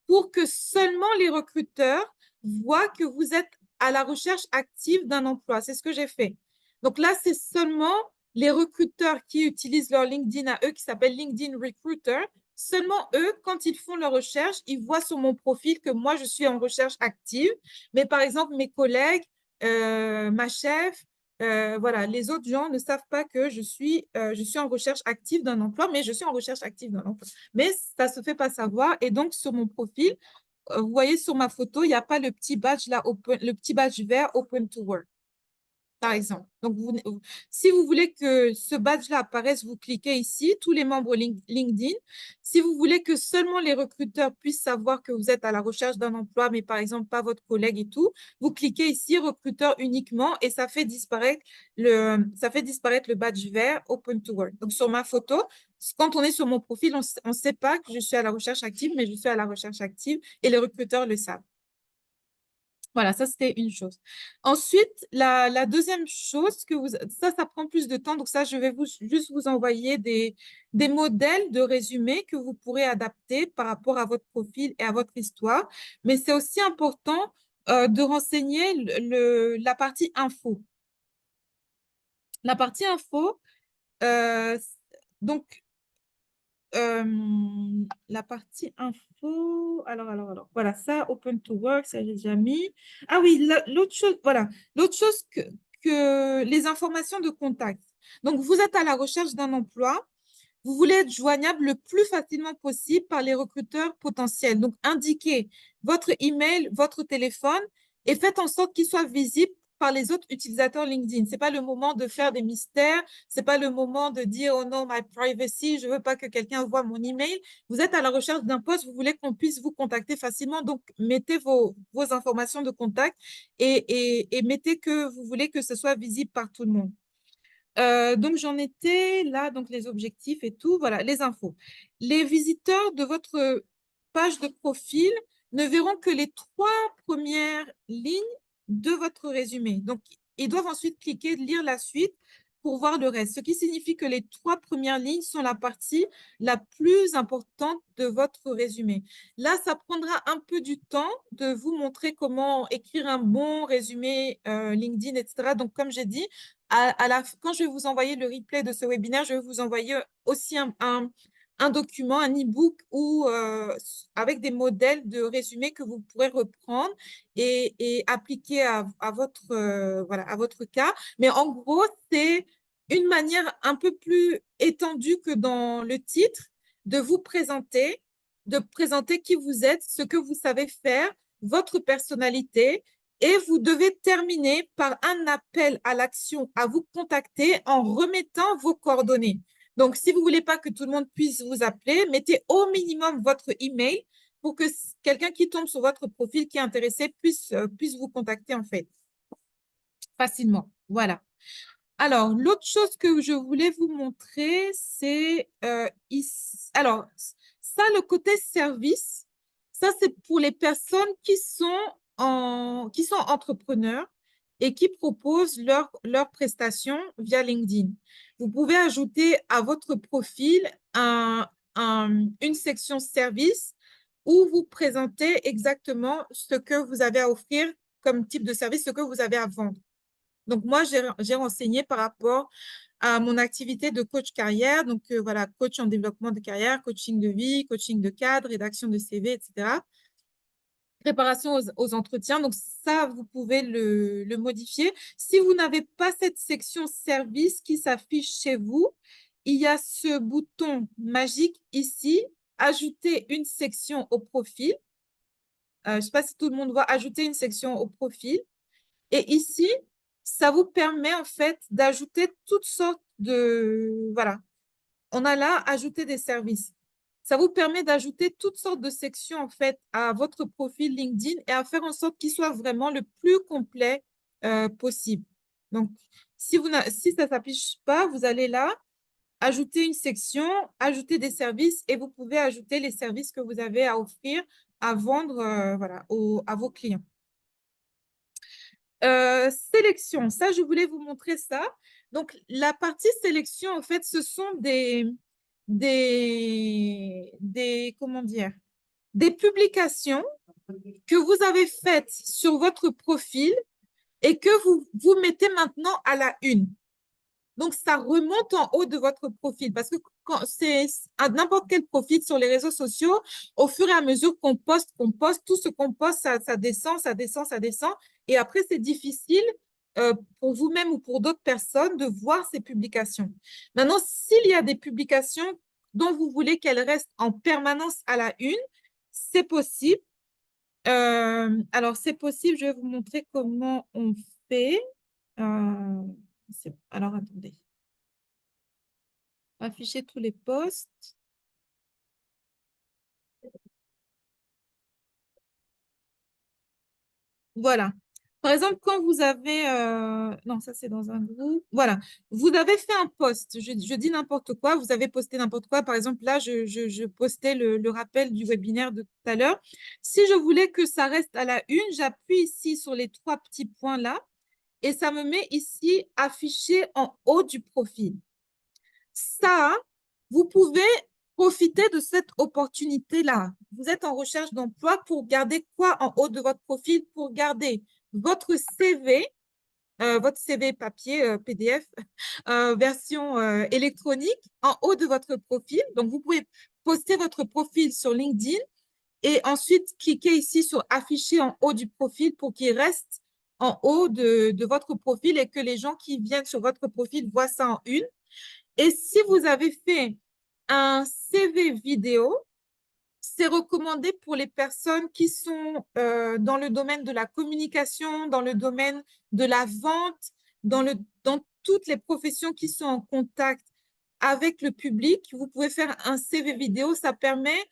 A: pour que seulement les recruteurs voient que vous êtes à la recherche active d'un emploi. C'est ce que j'ai fait. Donc là, c'est seulement les recruteurs qui utilisent leur LinkedIn à eux, qui s'appelle LinkedIn Recruiter. Seulement eux, quand ils font leur recherche, ils voient sur mon profil que moi, je suis en recherche active. Mais par exemple, mes collègues, ma chef, voilà, les autres gens ne savent pas que je suis en recherche active d'un emploi, mais je suis en recherche active d'un emploi. Mais ça ne se fait pas savoir. Et donc, sur mon profil, vous voyez sur ma photo, il n'y a pas le petit badge là, le petit badge vert Open to Work, par exemple. Donc, si vous voulez que ce badge-là apparaisse, vous cliquez ici, tous les membres LinkedIn. Si vous voulez que seulement les recruteurs puissent savoir que vous êtes à la recherche d'un emploi, mais par exemple, pas votre collègue et tout, vous cliquez ici, recruteur uniquement, et ça fait disparaître le badge vert Open to Work. Donc, sur ma photo, quand on est sur mon profil, on ne sait pas que je suis à la recherche active, mais je suis à la recherche active et les recruteurs le savent. Voilà, ça, c'était une chose. Ensuite, la deuxième chose, ça prend plus de temps. Donc, ça, je vais juste vous envoyer des modèles de résumé que vous pourrez adapter par rapport à votre profil et à votre histoire. Mais c'est aussi important de renseigner la partie info. La partie info, euh, donc, la partie info, alors, voilà, ça, Open to Work, ça j'ai déjà mis. Ah oui, l'autre chose, voilà, l'autre chose que les informations de contact. Donc, vous êtes à la recherche d'un emploi, vous voulez être joignable le plus facilement possible par les recruteurs potentiels. Donc, indiquez votre email, votre téléphone et faites en sorte qu'il soit visible par les autres utilisateurs LinkedIn. Ce n'est pas le moment de faire des mystères. Ce n'est pas le moment de dire, oh non, my privacy, je ne veux pas que quelqu'un voit mon email. Vous êtes à la recherche d'un poste, vous voulez qu'on puisse vous contacter facilement. Donc, mettez vos informations de contact et mettez que vous voulez que ce soit visible par tout le monde. Donc, j'en étais là, donc les objectifs et tout, voilà, les infos. Les visiteurs de votre page de profil ne verront que les 3 premières lignes de votre résumé. Donc, ils doivent ensuite cliquer, lire la suite pour voir le reste, ce qui signifie que les 3 premières lignes sont la partie la plus importante de votre résumé. Là, ça prendra un peu du temps de vous montrer comment écrire un bon résumé LinkedIn, etc. Donc, comme j'ai dit, quand je vais vous envoyer le replay de ce webinaire, je vais vous envoyer aussi un document, un e-book avec des modèles de résumé que vous pourrez reprendre et appliquer à votre cas. Mais en gros, c'est une manière un peu plus étendue que dans le titre de vous présenter, de présenter qui vous êtes, ce que vous savez faire, votre personnalité, et vous devez terminer par un appel à l'action à vous contacter en remettant vos coordonnées. Donc, si vous ne voulez pas que tout le monde puisse vous appeler, mettez au minimum votre email pour que quelqu'un qui tombe sur votre profil qui est intéressé puisse vous contacter en fait facilement. Voilà. Alors, l'autre chose que je voulais vous montrer, c'est alors, ça, le côté service, ça, c'est pour les personnes qui sont entrepreneurs et qui proposent leurs prestations via LinkedIn. Vous pouvez ajouter à votre profil une section service où vous présentez exactement ce que vous avez à offrir comme type de service, ce que vous avez à vendre. Donc, moi, j'ai renseigné par rapport à mon activité de coach carrière. Donc, voilà, coach en développement de carrière, coaching de vie, coaching de cadre, rédaction de CV, etc. Préparation aux entretiens. Donc, ça, vous pouvez le modifier. Si vous n'avez pas cette section service qui s'affiche chez vous, il y a ce bouton magique ici, ajouter une section au profil. Je ne sais pas si tout le monde voit, ajouter une section au profil. Et ici, ça vous permet en fait d'ajouter toutes sortes de... Voilà, on a là ajouter des services. Ça vous permet d'ajouter toutes sortes de sections en fait à votre profil LinkedIn et à faire en sorte qu'il soit vraiment le plus complet possible. Donc, si ça ne s'affiche pas, vous allez là, ajouter une section, ajouter des services et vous pouvez ajouter les services que vous avez à offrir, à vendre voilà, à vos clients. Sélection, ça, je voulais vous montrer ça. Donc, la partie sélection, en fait, ce sont comment dire, des publications que vous avez faites sur votre profil et que vous mettez maintenant à la une. Donc, ça remonte en haut de votre profil parce que quand c'est à n'importe quel profil sur les réseaux sociaux, au fur et à mesure qu'on poste, tout ce qu'on poste, ça descend, ça descend, ça descend. Et après, c'est difficile pour vous-même ou pour d'autres personnes de voir ces publications. Maintenant, s'il y a des publications dont vous voulez qu'elles restent en permanence à la une, c'est possible. Alors, c'est possible, je vais vous montrer comment on fait. Alors, attendez. Afficher tous les posts. Voilà. Par exemple, quand vous avez... non, ça, c'est dans un groupe. Voilà. Vous avez fait un post. Je dis n'importe quoi. Vous avez posté n'importe quoi. Par exemple, là, je postais le rappel du webinaire de tout à l'heure. Si je voulais que ça reste à la une, j'appuie ici sur les trois petits points là et ça me met ici affiché en haut du profil. Ça, vous pouvez profiter de cette opportunité-là. Vous êtes en recherche d'emploi pour garder quoi en haut de votre profil? Pour garder votre CV, votre CV papier, PDF, version électronique en haut de votre profil. Donc, vous pouvez poster votre profil sur LinkedIn et ensuite cliquer ici sur afficher en haut du profil pour qu'il reste en haut de votre profil et que les gens qui viennent sur votre profil voient ça en une. Et si vous avez fait un CV vidéo, c'est recommandé pour les personnes qui sont dans le domaine de la communication, dans le domaine de la vente, dans toutes les professions qui sont en contact avec le public. Vous pouvez faire un CV vidéo, ça permet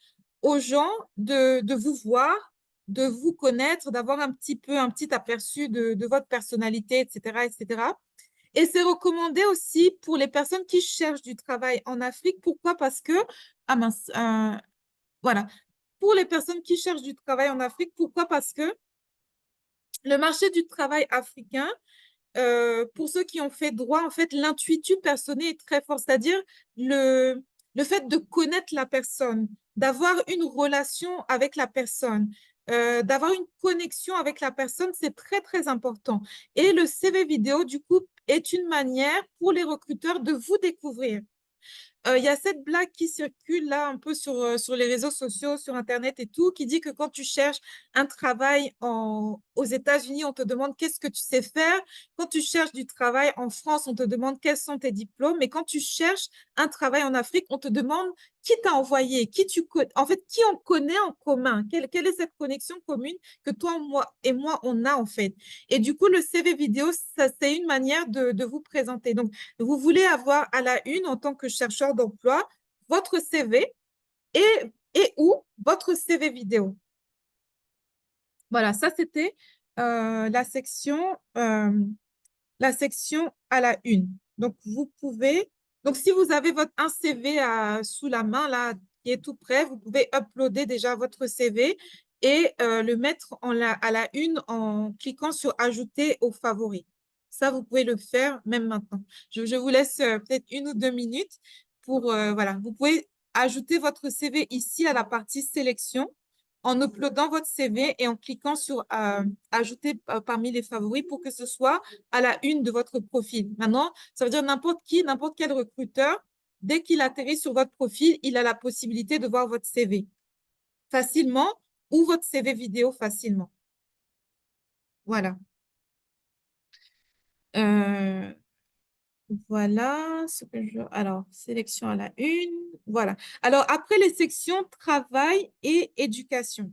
A: aux gens de vous voir, de vous connaître, d'avoir un petit aperçu de votre personnalité, etc., etc. Et c'est recommandé aussi pour les personnes qui cherchent du travail en Afrique. Pourquoi? Parce que, ah mince, voilà. Pour les personnes qui cherchent du travail en Afrique, pourquoi? Parce que le marché du travail africain, pour ceux qui ont fait droit, en fait, l'intuitu personnel est très fort, c'est-à-dire le fait de connaître la personne, d'avoir une relation avec la personne, d'avoir une connexion avec la personne, c'est très, très important. Et le CV vidéo, du coup, est une manière pour les recruteurs de vous découvrir. Il y a cette blague qui circule là un peu sur les réseaux sociaux, sur Internet et tout, qui dit que quand tu cherches un travail aux États-Unis, on te demande qu'est-ce que tu sais faire. Quand tu cherches du travail en France, on te demande quels sont tes diplômes. Mais quand tu cherches un travail en Afrique, on te demande qui t'a envoyé, en fait, qui on connaît en commun, quelle est cette connexion commune que toi et moi, on a en fait. Et du coup, le CV vidéo, c'est une manière de vous présenter. Donc, vous voulez avoir à la une en tant que chercheur d'emploi votre CV et ou votre CV vidéo. Voilà, ça c'était la section à la une. Donc, vous pouvez, donc si vous avez un CV sous la main, là, qui est tout prêt, vous pouvez uploader déjà votre CV et le mettre à la une en cliquant sur Ajouter aux favoris. Ça, vous pouvez le faire même maintenant. Je vous laisse peut-être 1 ou 2 minutes pour, voilà, vous pouvez ajouter votre CV ici à la partie sélection en uploadant votre CV et en cliquant sur ajouter parmi les favoris pour que ce soit à la une de votre profil. Maintenant, ça veut dire n'importe qui, n'importe quel recruteur, dès qu'il atterrit sur votre profil, il a la possibilité de voir votre CV facilement ou votre CV vidéo facilement. Voilà. Euh, voilà ce que je... Alors, sélection à la une. Voilà. Alors, après les sections travail et éducation.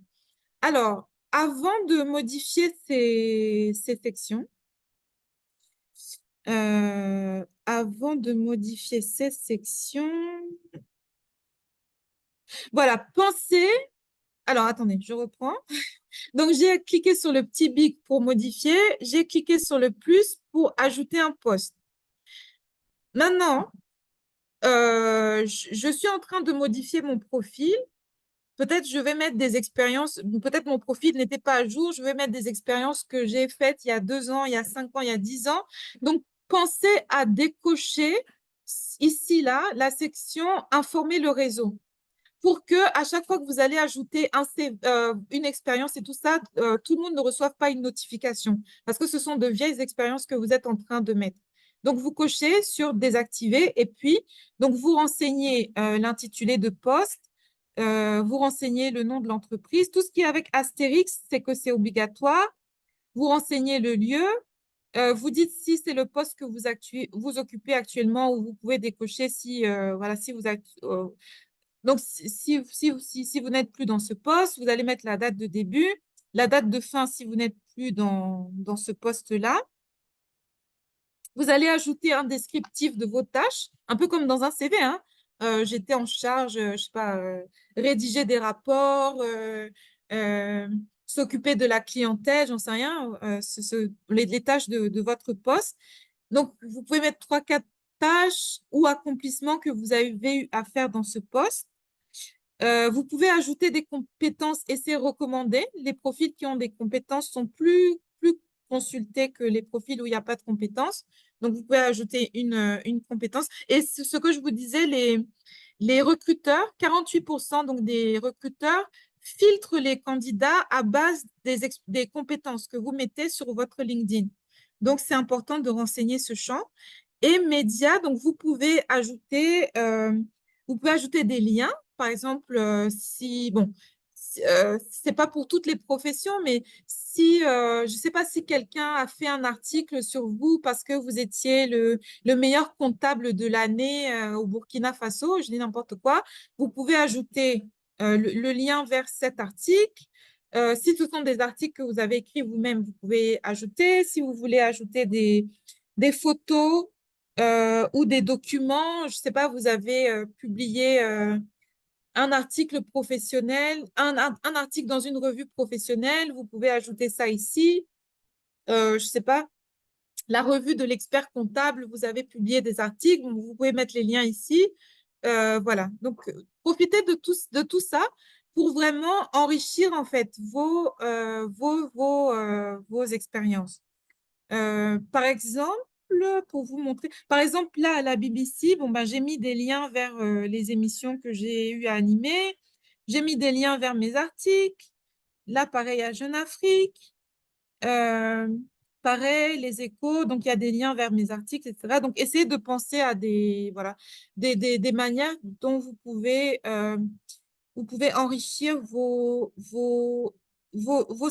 A: Alors, avant de modifier ces sections, voilà, pensez. Alors, attendez, je reprends. Donc, j'ai cliqué sur le petit bic pour modifier. J'ai cliqué sur le plus pour ajouter un poste. Maintenant, je suis en train de modifier mon profil. Peut-être je vais mettre des expériences, peut-être mon profil n'était pas à jour, je vais mettre des expériences que j'ai faites il y a 2 ans, il y a 5 ans, il y a 10 ans. Donc, pensez à décocher ici, là, la section Informer le réseau pour que à chaque fois que vous allez ajouter une expérience et tout ça, tout le monde ne reçoive pas une notification parce que ce sont de vieilles expériences que vous êtes en train de mettre. Donc, vous cochez sur désactiver et puis, donc, vous renseignez l'intitulé de poste, vous renseignez le nom de l'entreprise. Tout ce qui est avec Astérix, c'est que c'est obligatoire. Vous renseignez le lieu. Vous dites si c'est le poste que vous occupez actuellement ou vous pouvez décocher si, voilà, si vous donc, si vous n'êtes plus dans ce poste, vous allez mettre la date de début, la date de fin si vous n'êtes plus dans ce poste-là. Vous allez ajouter un descriptif de vos tâches, un peu comme dans un CV, hein. J'étais en charge, je sais pas, rédiger des rapports, euh, s'occuper de la clientèle, j'en sais rien, les tâches de votre poste. Donc, vous pouvez mettre 3, 4 tâches ou accomplissements que vous avez eu à faire dans ce poste. Vous pouvez ajouter des compétences et c'est recommandé. Les profils qui ont des compétences sont plus consultés que les profils où il n'y a pas de compétences. Donc, vous pouvez ajouter une compétence. Et ce que je vous disais, les recruteurs, 48% donc des recruteurs filtrent les candidats à base des compétences que vous mettez sur votre LinkedIn. Donc, c'est important de renseigner ce champ. Et médias, donc vous pouvez ajouter des liens. Par exemple, c'est pas pour toutes les professions, mais si, je ne sais pas si quelqu'un a fait un article sur vous parce que vous étiez le meilleur comptable de l'année au Burkina Faso, je dis n'importe quoi, vous pouvez ajouter le lien vers cet article. Si ce sont des articles que vous avez écrits vous-même, vous pouvez ajouter. Si vous voulez ajouter des photos ou des documents, je ne sais pas, vous avez publié un article professionnel, un article dans une revue professionnelle, vous pouvez ajouter ça ici. Je ne sais pas, la revue de l'expert comptable, vous avez publié des articles, vous pouvez mettre les liens ici. Voilà, donc profitez de tout ça pour vraiment enrichir en fait vos expériences. Par exemple, pour vous montrer, par exemple, là, à la BBC, bon, ben, j'ai mis des liens vers les émissions que j'ai eu à animer. J'ai mis des liens vers mes articles. Là, pareil, à Jeune Afrique. Euh, pareil, les échos. Donc, il y a des liens vers mes articles, etc. Donc, essayez de penser à voilà, des manières dont vous pouvez enrichir vos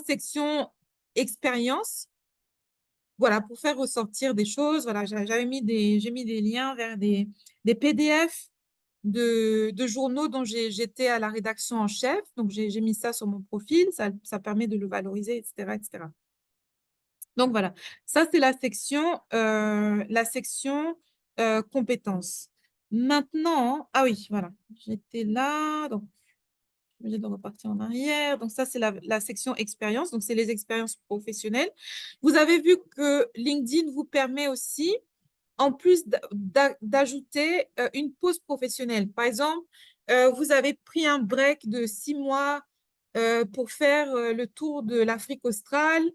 A: sections expérience, voilà, pour faire ressortir des choses. Voilà, j'ai mis des liens vers des PDF de journaux dont j'étais à la rédaction en chef. Donc, j'ai mis ça sur mon profil. Ça permet de le valoriser, etc., etc. Donc, voilà. Ça, c'est la section compétences. Maintenant, ah oui, voilà. J'étais là. Donc, je vais de repartir en arrière. Donc, ça, c'est la section expérience. Donc, c'est les expériences professionnelles. Vous avez vu que LinkedIn vous permet aussi, en plus d'ajouter une pause professionnelle. Par exemple, vous avez pris un break de 6 mois pour faire le tour de l'Afrique australe.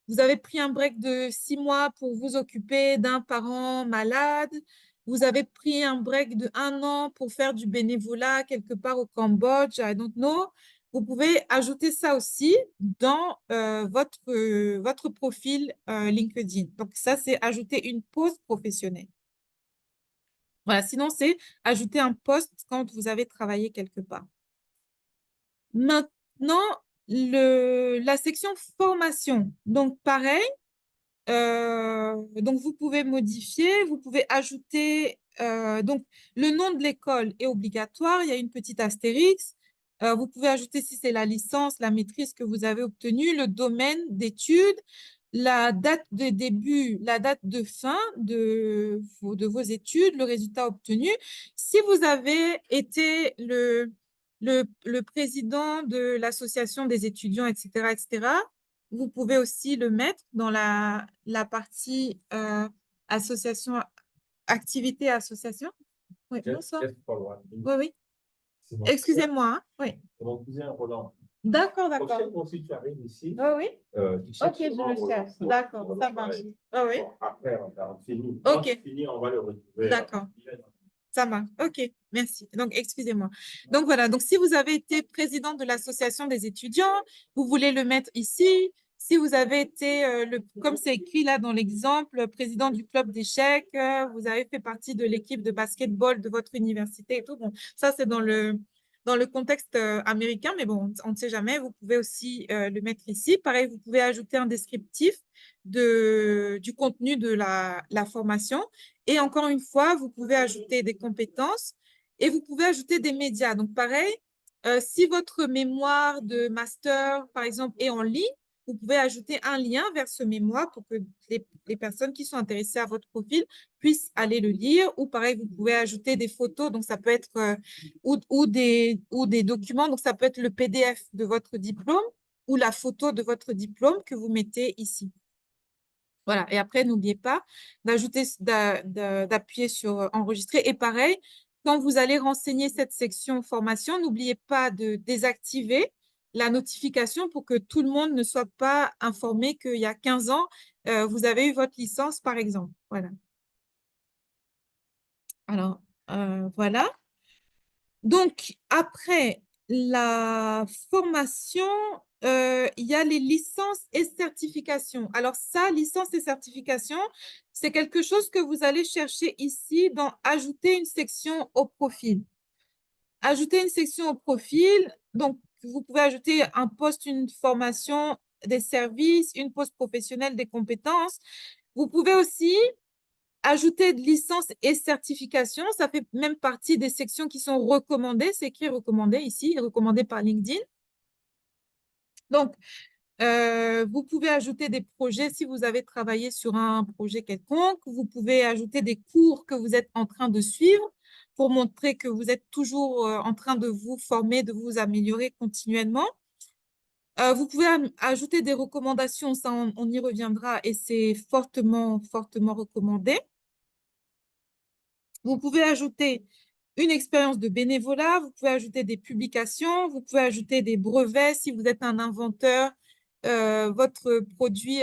A: Vous avez pris un break de 6 mois pour vous occuper d'un parent malade. Vous avez pris un break de 1 an pour faire du bénévolat quelque part au Cambodge, I don't know. vous pouvez ajouter ça aussi dans votre profil LinkedIn. Donc, ça, c'est ajouter une pause professionnelle. Voilà, sinon, c'est ajouter un post quand vous avez travaillé quelque part. Maintenant, la section formation. Donc, pareil, donc vous pouvez modifier, vous pouvez ajouter, donc le nom de l'école est obligatoire, il y a une petite astérix. Vous pouvez ajouter si c'est la licence, la maîtrise que vous avez obtenue, le domaine d'études, la date de début, la date de fin de vos études, le résultat obtenu. Si vous avez été le président de l'association des étudiants, etc., etc., vous pouvez aussi le mettre dans la partie association, activité association. Oui, bonsoir. Oui, oui. Excusez-moi, hein. Oui.
C: C'est mon cousin Roland.
A: D'accord, d'accord.
C: Prochaine fois, si tu arrives ici,
A: Oui, oui. Ok, je le cherche. D'accord, ça marche. Oui, oui.
C: Bon, après, on a fini.
A: Ok.
C: Quand fini, on va le retrouver.
A: D'accord. Ça marche. Ok, merci. Donc, excusez-moi. Donc, voilà. Donc, si vous avez été président de l'association des étudiants, vous voulez le mettre ici. Si vous avez été, comme c'est écrit là dans l'exemple, président du club d'échecs, vous avez fait partie de l'équipe de basketball de votre université et tout. Bon, ça, c'est dans le contexte américain, mais bon, on ne sait jamais. Vous pouvez aussi le mettre ici. Pareil, vous pouvez ajouter un descriptif du contenu de la formation. Et encore une fois, vous pouvez ajouter des compétences et vous pouvez ajouter des médias. Donc, pareil, si votre mémoire de master, par exemple, est en ligne, vous pouvez ajouter un lien vers ce mémoire pour que les personnes qui sont intéressées à votre profil puissent aller le lire. Ou pareil, vous pouvez ajouter des photos, donc ça peut être ou des documents, donc ça peut être le PDF de votre diplôme ou la photo de votre diplôme que vous mettez ici. Voilà, et après, n'oubliez pas d'appuyer sur enregistrer. Et pareil, quand vous allez renseigner cette section formation, n'oubliez pas de désactiver la notification pour que tout le monde ne soit pas informé qu'il y a 15 ans, vous avez eu votre licence, par exemple. Voilà. Alors, voilà. Donc, après la formation, il y a les licences et certifications. Alors ça, licence et certification, c'est quelque chose que vous allez chercher ici dans ajouter une section au profil. Ajouter une section au profil, donc vous pouvez ajouter un poste, une formation, des services, une poste professionnelle, des compétences. Vous pouvez aussi ajouter de licences et certifications, ça fait même partie des sections qui sont recommandées. C'est écrit recommandé ici, recommandé par LinkedIn. Donc, vous pouvez ajouter des projets si vous avez travaillé sur un projet quelconque. Vous pouvez ajouter des cours que vous êtes en train de suivre pour montrer que vous êtes toujours en train de vous former, de vous améliorer continuellement. Vous pouvez ajouter des recommandations, ça on y reviendra et c'est fortement, fortement recommandé. Vous pouvez ajouter une expérience de bénévolat, vous pouvez ajouter des publications, vous pouvez ajouter des brevets si vous êtes un inventeur, votre produit,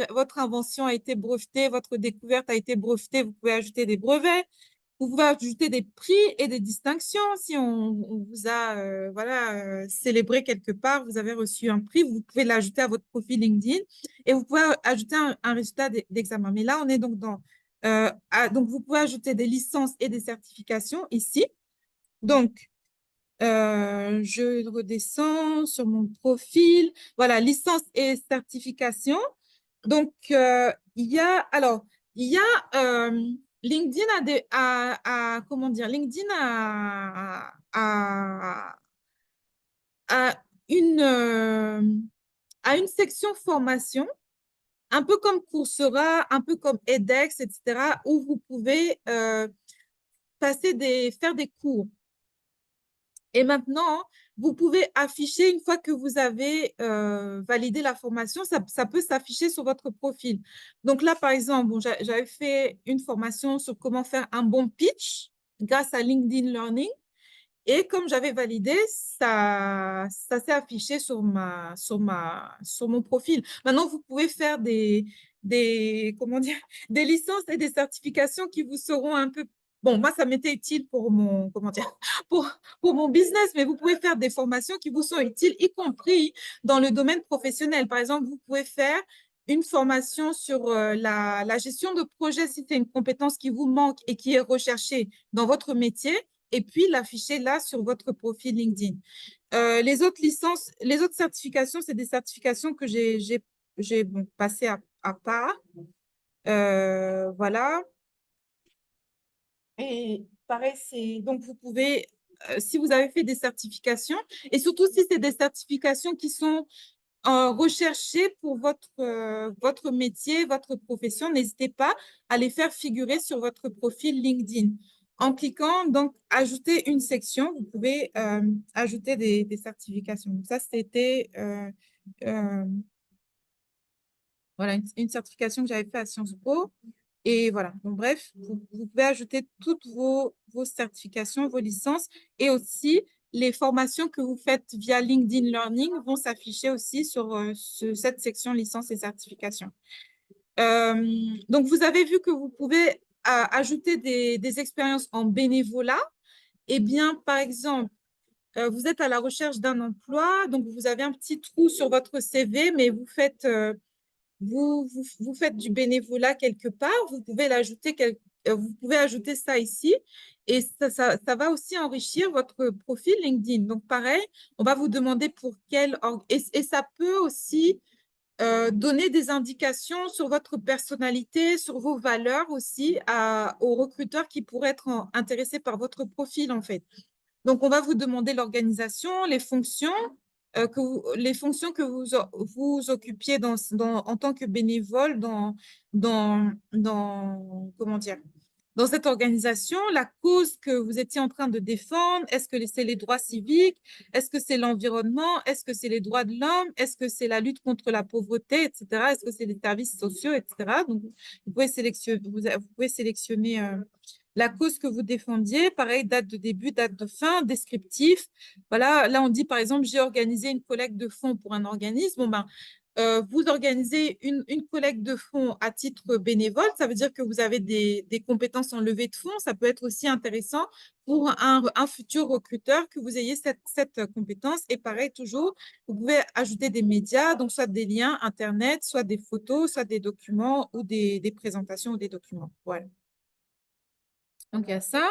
A: votre invention a été brevetée, votre découverte a été brevetée, vous pouvez ajouter des brevets. Vous pouvez ajouter des prix et des distinctions. Si on vous a célébré quelque part, vous avez reçu un prix, vous pouvez l'ajouter à votre profil LinkedIn et vous pouvez ajouter un résultat d'examen. Mais là, on est donc donc, vous pouvez ajouter des licences et des certifications ici. Donc, je redescends sur mon profil. Voilà, licence et certification. Donc, LinkedIn comment dire, LinkedIn a une, euh, a une section formation, un peu comme Coursera, un peu comme edX, etc., où vous pouvez faire des cours. Et maintenant, vous pouvez afficher, une fois que vous avez validé la formation, ça peut s'afficher sur votre profil. Donc là, par exemple, bon, j'avais fait une formation sur comment faire un bon pitch grâce à LinkedIn Learning. Et comme j'avais validé, ça s'est affiché sur mon profil. Maintenant, vous pouvez faire comment dire, des licences et des certifications qui vous seront un peu bon, moi, ça m'était utile pour mon, comment dire, pour mon business, mais vous pouvez faire des formations qui vous sont utiles, y compris dans le domaine professionnel. Par exemple, vous pouvez faire une formation sur la gestion de projet si c'est une compétence qui vous manque et qui est recherchée dans votre métier, et puis l'afficher là sur votre profil LinkedIn. Les autres licences, les autres certifications, c'est des certifications que j'ai passées à part. Voilà. Et pareil, donc vous pouvez, si vous avez fait des certifications, et surtout si c'est des certifications qui sont recherchées pour votre métier, votre profession, n'hésitez pas à les faire figurer sur votre profil LinkedIn. En cliquant, donc, ajouter une section, vous pouvez ajouter des certifications. Donc, ça, c'était euh, voilà, une certification que j'avais fait à Sciences Po. Et voilà, bon, bref, vous pouvez ajouter toutes vos certifications, vos licences et aussi les formations que vous faites via LinkedIn Learning vont s'afficher aussi sur cette section licences et certifications. Donc, vous avez vu que vous pouvez ajouter des expériences en bénévolat. Eh bien, par exemple, vous êtes à la recherche d'un emploi, donc vous avez un petit trou sur votre CV, mais vous faites vous faites du bénévolat quelque part, vous pouvez vous pouvez ajouter ça ici et ça va aussi enrichir votre profil LinkedIn. Donc, pareil, on va vous demander pour et ça peut aussi donner des indications sur votre personnalité, sur vos valeurs aussi aux recruteurs qui pourraient être intéressés par votre profil, en fait. Donc, on va vous demander l'organisation, les fonctions, les fonctions que vous occupiez en tant que bénévole comment dire, dans cette organisation, la cause que vous étiez en train de défendre, est-ce que c'est les droits civiques, est-ce que c'est l'environnement, est-ce que c'est les droits de l'homme, est-ce que c'est la lutte contre la pauvreté, etc., est-ce que c'est les services sociaux, etc. Donc, vous pouvez sélectionner la cause que vous défendiez, pareil, date de début, date de fin, descriptif. Voilà, là, on dit, par exemple, j'ai organisé une collecte de fonds pour un organisme. Bon, ben, vous organisez une collecte de fonds à titre bénévole. Ça veut dire que vous avez des compétences en levée de fonds. Ça peut être aussi intéressant pour un futur recruteur que vous ayez cette compétence. Et pareil, toujours, vous pouvez ajouter des médias, donc soit des liens Internet, soit des photos, soit des documents ou des présentations ou des documents. Voilà. Donc, il y a ça.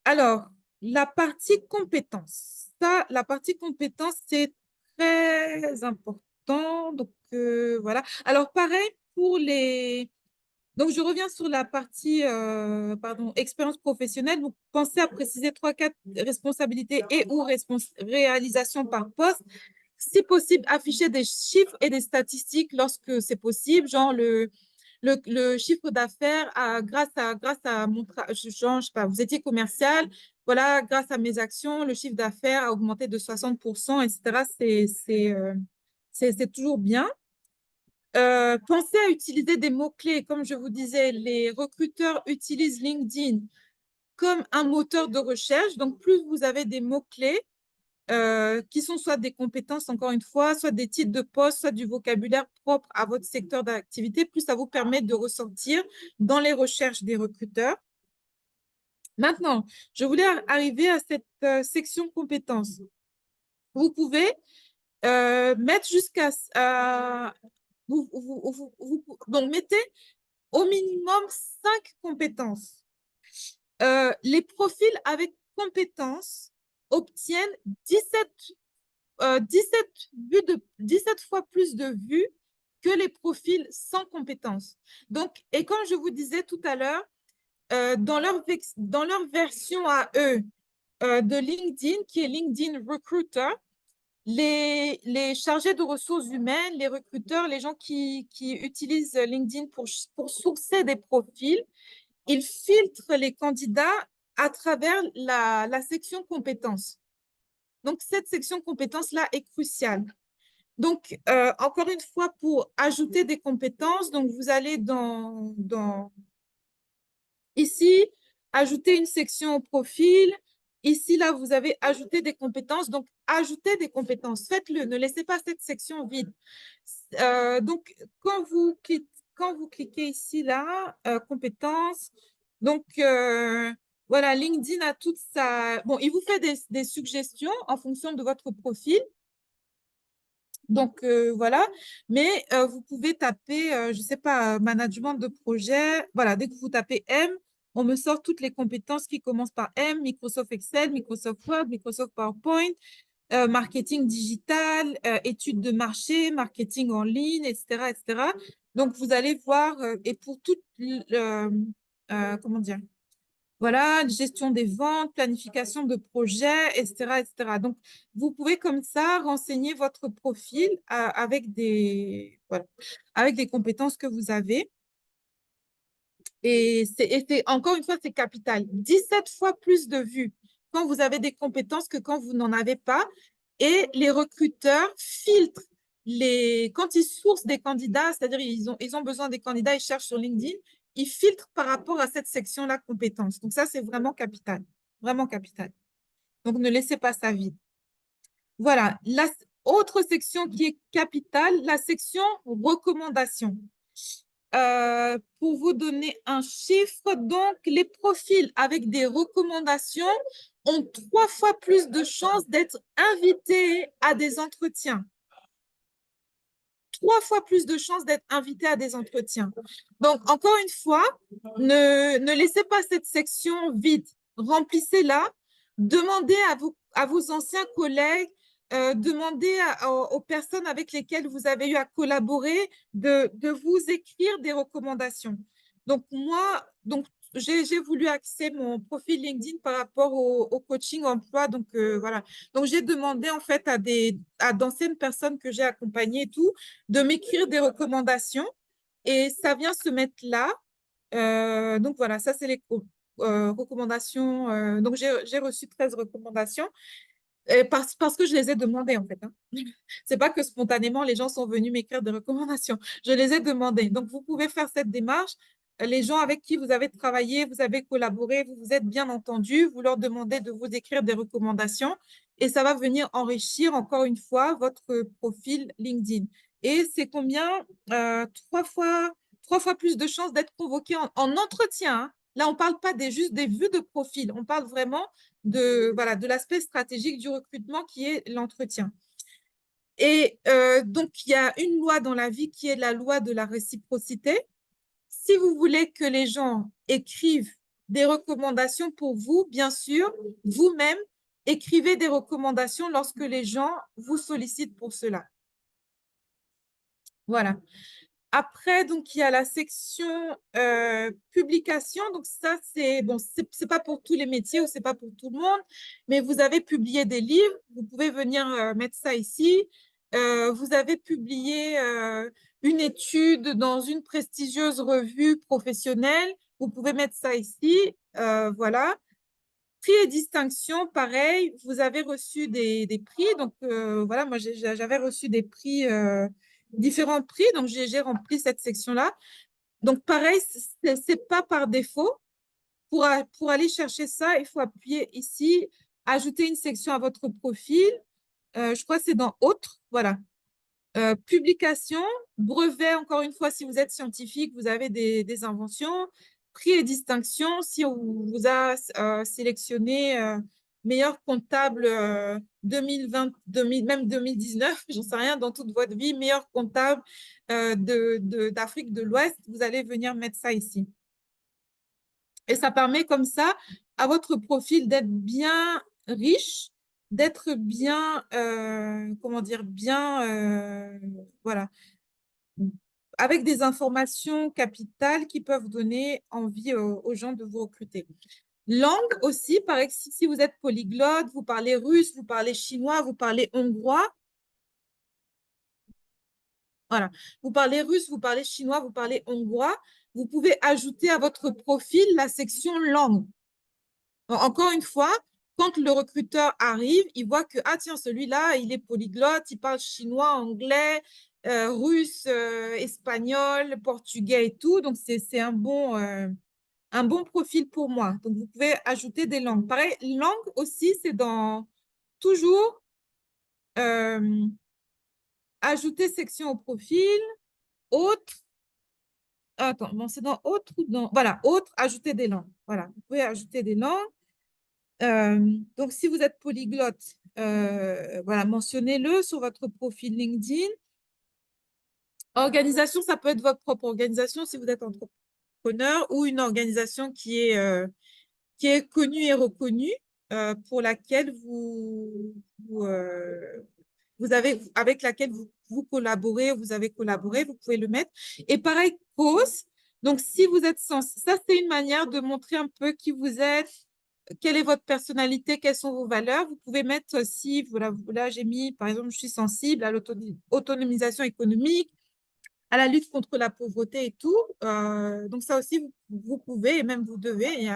A: Alors, la partie compétences. Ça, la partie compétences, c'est très important. Donc, voilà. Alors, pareil pour les… Donc, je reviens sur la partie expérience professionnelle. Vous pensez à préciser 3-4 responsabilités et ou réalisations par poste. Si possible, afficher des chiffres et des statistiques lorsque c'est possible, genre le chiffre d'affaires grâce à mon genre, je sais pas, vous étiez commercial, voilà, grâce à mes actions, le chiffre d'affaires a augmenté de 60%, etc. C'est toujours bien. Pensez à utiliser des mots-clés. Comme je vous disais, les recruteurs utilisent LinkedIn comme un moteur de recherche. Donc, plus vous avez des mots-clés, qui sont soit des compétences, encore une fois, soit des titres de poste, soit du vocabulaire propre à votre secteur d'activité, plus ça vous permet de ressortir dans les recherches des recruteurs. Maintenant, je voulais arriver à cette section compétences. Vous pouvez mettre jusqu'à… donc, mettez au minimum 5 compétences. Les profils avec compétences obtiennent 17 fois plus de vues que les profils sans compétences. Donc, et comme je vous disais tout à l'heure, dans leur version à eux de LinkedIn, qui est LinkedIn Recruiter, les chargés de ressources humaines, les recruteurs, les gens qui utilisent LinkedIn pour sourcer des profils, ils filtrent les candidats à travers la section compétences. Donc, cette section compétences-là est cruciale. Donc, encore une fois, pour ajouter des compétences, donc vous allez ici, ajouter une section au profil. Ici, là, vous avez ajouté des compétences. Donc, ajoutez des compétences. Faites-le. Ne laissez pas cette section vide. Donc, quand vous cliquez ici, là, compétences, donc voilà, LinkedIn a toute sa… Bon, il vous fait des suggestions en fonction de votre profil. Donc, voilà. Mais vous pouvez taper, je ne sais pas, management de projet. Voilà, dès que vous tapez M, on me sort toutes les compétences qui commencent par M, Microsoft Excel, Microsoft Word, Microsoft PowerPoint, marketing digital, études de marché, marketing en ligne, etc., etc. Donc, vous allez voir, et pour toute, comment dire, voilà, gestion des ventes, planification de projets, etc., etc. Donc, vous pouvez comme ça renseigner votre profil avec voilà, avec des compétences que vous avez. Et encore une fois, c'est capital. 17 fois plus de vues quand vous avez des compétences que quand vous n'en avez pas. Et les recruteurs filtrent quand ils sourcent des candidats, c'est-à-dire ils ont besoin des candidats, ils cherchent sur LinkedIn, ils filtrent par rapport à cette section-là compétences. Donc ça, c'est vraiment capital. Vraiment capital. Donc ne laissez pas ça vide. Voilà. La autre section qui est capitale, la section recommandations. Pour vous donner un chiffre, donc les profils avec des recommandations ont 3 fois plus de chances d'être invités à des entretiens. 3 fois plus de chances d'être invités à des entretiens. Donc, encore une fois, ne laissez pas cette section vide. Remplissez-la. Demandez à vos anciens collègues, demandez aux personnes avec lesquelles vous avez eu à collaborer de vous écrire des recommandations. Donc, moi, j'ai voulu axer mon profil LinkedIn par rapport au coaching emploi. Donc, voilà. Donc, j'ai demandé en fait à d'anciennes personnes que j'ai accompagnées et tout, de m'écrire des recommandations et ça vient se mettre là. Donc voilà, ça c'est les recommandations. Donc j'ai reçu 13 recommandations parce que je les ai demandées en fait. Hein. C'est pas que spontanément les gens sont venus m'écrire des recommandations. Je les ai demandées. Donc vous pouvez faire cette démarche. Les gens avec qui vous avez travaillé, vous avez collaboré, vous vous êtes bien entendus, vous leur demandez de vous écrire des recommandations et ça va venir enrichir encore une fois votre profil LinkedIn. Et c'est combien? 3 fois plus de chances d'être convoqué en entretien. Hein. Là, on ne parle pas juste des vues de profil, on parle vraiment voilà, de l'aspect stratégique du recrutement qui est l'entretien. Et donc, il y a une loi dans la vie qui est la loi de la réciprocité. Si vous voulez que les gens écrivent des recommandations pour vous, bien sûr, vous-même, écrivez des recommandations lorsque les gens vous sollicitent pour cela. Voilà. Après, donc, il y a la section publication. Donc, ça, c'est bon, c'est pas pour tous les métiers ou c'est pas pour tout le monde, mais vous avez publié des livres. Vous pouvez venir mettre ça ici. Vous avez publié une étude dans une prestigieuse revue professionnelle. Vous pouvez mettre ça ici. Voilà. Prix et distinction, pareil. Vous avez reçu des prix. Donc, voilà, moi, j'avais reçu des prix différents prix, donc j'ai rempli cette section-là. Donc, pareil, c'est pas par défaut. Pour aller chercher ça, il faut appuyer ici, ajouter une section à votre profil. Je crois que c'est dans Autres, voilà. Publication, brevet, encore une fois, si vous êtes scientifique, vous avez des inventions. Prix et distinction, si on vous a sélectionné meilleur comptable 2020, même 2019, j'en sais rien, dans toute votre vie, meilleur comptable d'Afrique de l'Ouest, vous allez venir mettre ça ici. Et ça permet comme ça à votre profil d'être bien riche, d'être bien, comment dire, bien, voilà, avec des informations capitales qui peuvent donner envie aux gens de vous recruter. Langue aussi, par exemple, si vous êtes polyglotte, vous parlez russe, vous parlez chinois, vous parlez hongrois. Voilà, vous parlez russe, vous parlez chinois, vous parlez hongrois. Vous pouvez ajouter à votre profil la section langue. Encore une fois, quand le recruteur arrive, il voit que, ah tiens, celui-là, il est polyglotte, il parle chinois, anglais, russe, espagnol, portugais et tout. Donc, c'est un bon profil pour moi. Donc, vous pouvez ajouter des langues. Pareil, langue aussi, c'est dans toujours ajouter section au profil, autre, Attends, bon, c'est dans autre ou dans… Voilà, autre, ajouter des langues. Voilà, vous pouvez ajouter des langues. Donc, si vous êtes polyglotte, voilà, mentionnez-le sur votre profil LinkedIn. Organisation, ça peut être votre propre organisation si vous êtes entrepreneur ou une organisation qui est connue et reconnue pour laquelle avec laquelle vous collaborez, vous avez collaboré, vous pouvez le mettre. Et pareil, cause. Donc, si vous êtes sensible, ça, c'est une manière de montrer un peu qui vous êtes, quelle est votre personnalité, quelles sont vos valeurs. Vous pouvez mettre si, voilà, là, j'ai mis, par exemple, je suis sensible à l'autonomisation économique, à la lutte contre la pauvreté et tout. Donc, ça aussi, vous pouvez et même vous devez.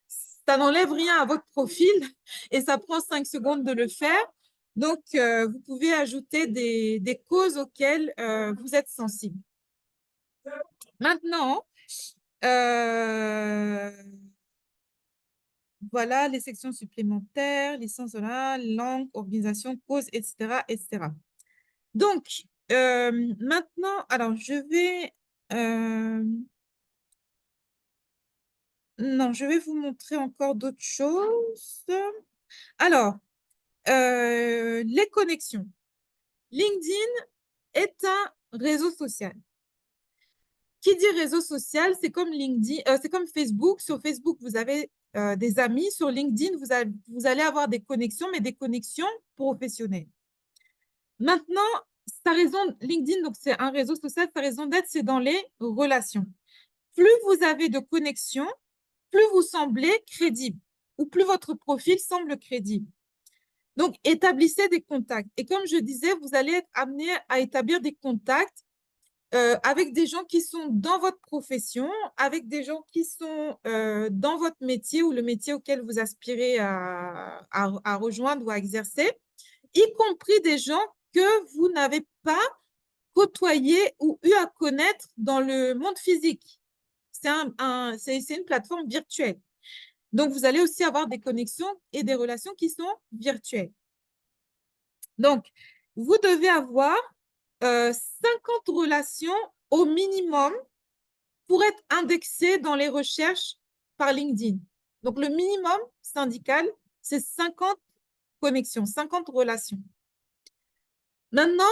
A: Ça n'enlève rien à votre profil et ça prend 5 secondes de le faire. Donc, vous pouvez ajouter des causes auxquelles vous êtes sensible. Maintenant, voilà les sections supplémentaires, licence de la langue, organisation, cause, etc., etc. Donc, maintenant, alors je vais… non, je vais vous montrer encore d'autres choses. Alors, les connexions. LinkedIn est un réseau social. Qui dit réseau social, c'est comme LinkedIn, c'est comme Facebook. Sur Facebook, vous avez des amis. Sur LinkedIn, vous allez avoir des connexions, mais des connexions professionnelles. Maintenant, sa raison, LinkedIn, donc c'est un réseau social, sa raison d'être, c'est dans les relations. Plus vous avez de connexions, plus vous semblez crédible ou plus votre profil semble crédible. Donc, établissez des contacts. Et comme je disais, vous allez être amené à établir des contacts avec des gens qui sont dans votre profession, avec des gens qui sont dans votre métier ou le métier auquel vous aspirez à rejoindre ou à exercer, y compris des gens que vous n'avez pas côtoyés ou eu à connaître dans le monde physique. C'est une plateforme virtuelle. Donc, vous allez aussi avoir des connexions et des relations qui sont virtuelles. Donc, vous devez avoir 50 relations au minimum pour être indexé dans les recherches par LinkedIn. Donc, le minimum syndical, c'est 50 connexions, 50 relations. Maintenant,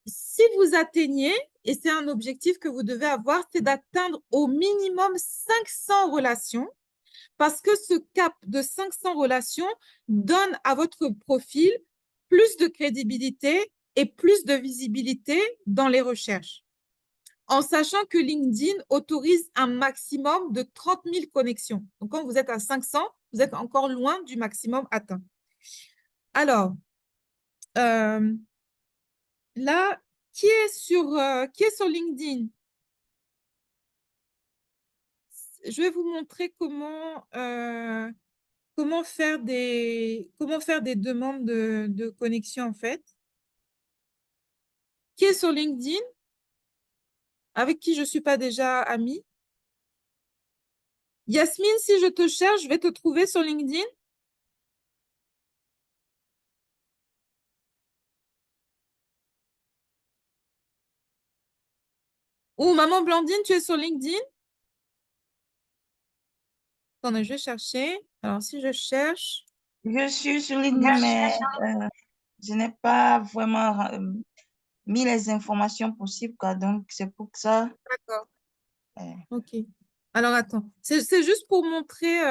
A: si vous atteignez, et c'est un objectif que vous devez avoir, c'est d'atteindre au minimum 500 relations, parce que ce cap de 500 relations donne à votre profil plus de crédibilité et plus de visibilité dans les recherches, en sachant que LinkedIn autorise un maximum de 30 000 connexions. Donc, quand vous êtes à 500, vous êtes encore loin du maximum atteint. Alors, là, qui est sur LinkedIn? Je vais vous montrer comment faire des demandes de connexion, en fait. Qui est sur LinkedIn? Avec qui je ne suis pas déjà amie? Yasmine, si je te cherche, je vais te trouver sur LinkedIn? Ou Maman Blandine, tu es sur LinkedIn? Attendez, je vais chercher. Alors, si je cherche…
B: Je suis sur LinkedIn, mais je n'ai pas vraiment mis les informations possibles, quoi. Donc, c'est pour ça.
A: D'accord.
B: euh,
A: OK. Alors, attends. C'est juste pour montrer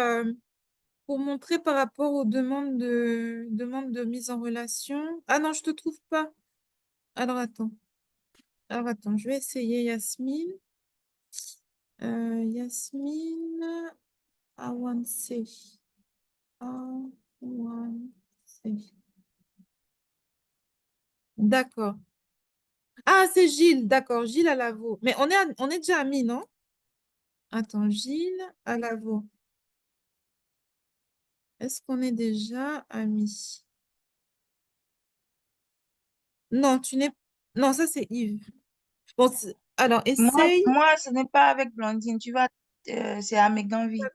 A: par rapport aux demandes de mise en relation. Ah non, je ne te trouve pas. Alors, attends. Je vais essayer Yasmine. Yasmine Awanse. Awanse. D'accord. Ah, c'est Gilles. D'accord, Gilles Alavo. Mais on est déjà amis, non? Attends, Gilles Alavo. Est-ce qu'on est déjà amis? Non, tu n'es… Non, ça, c'est Yves. Bon, alors, essaye.
B: moi, ce n'est pas avec Blondine. C'est à Meganville.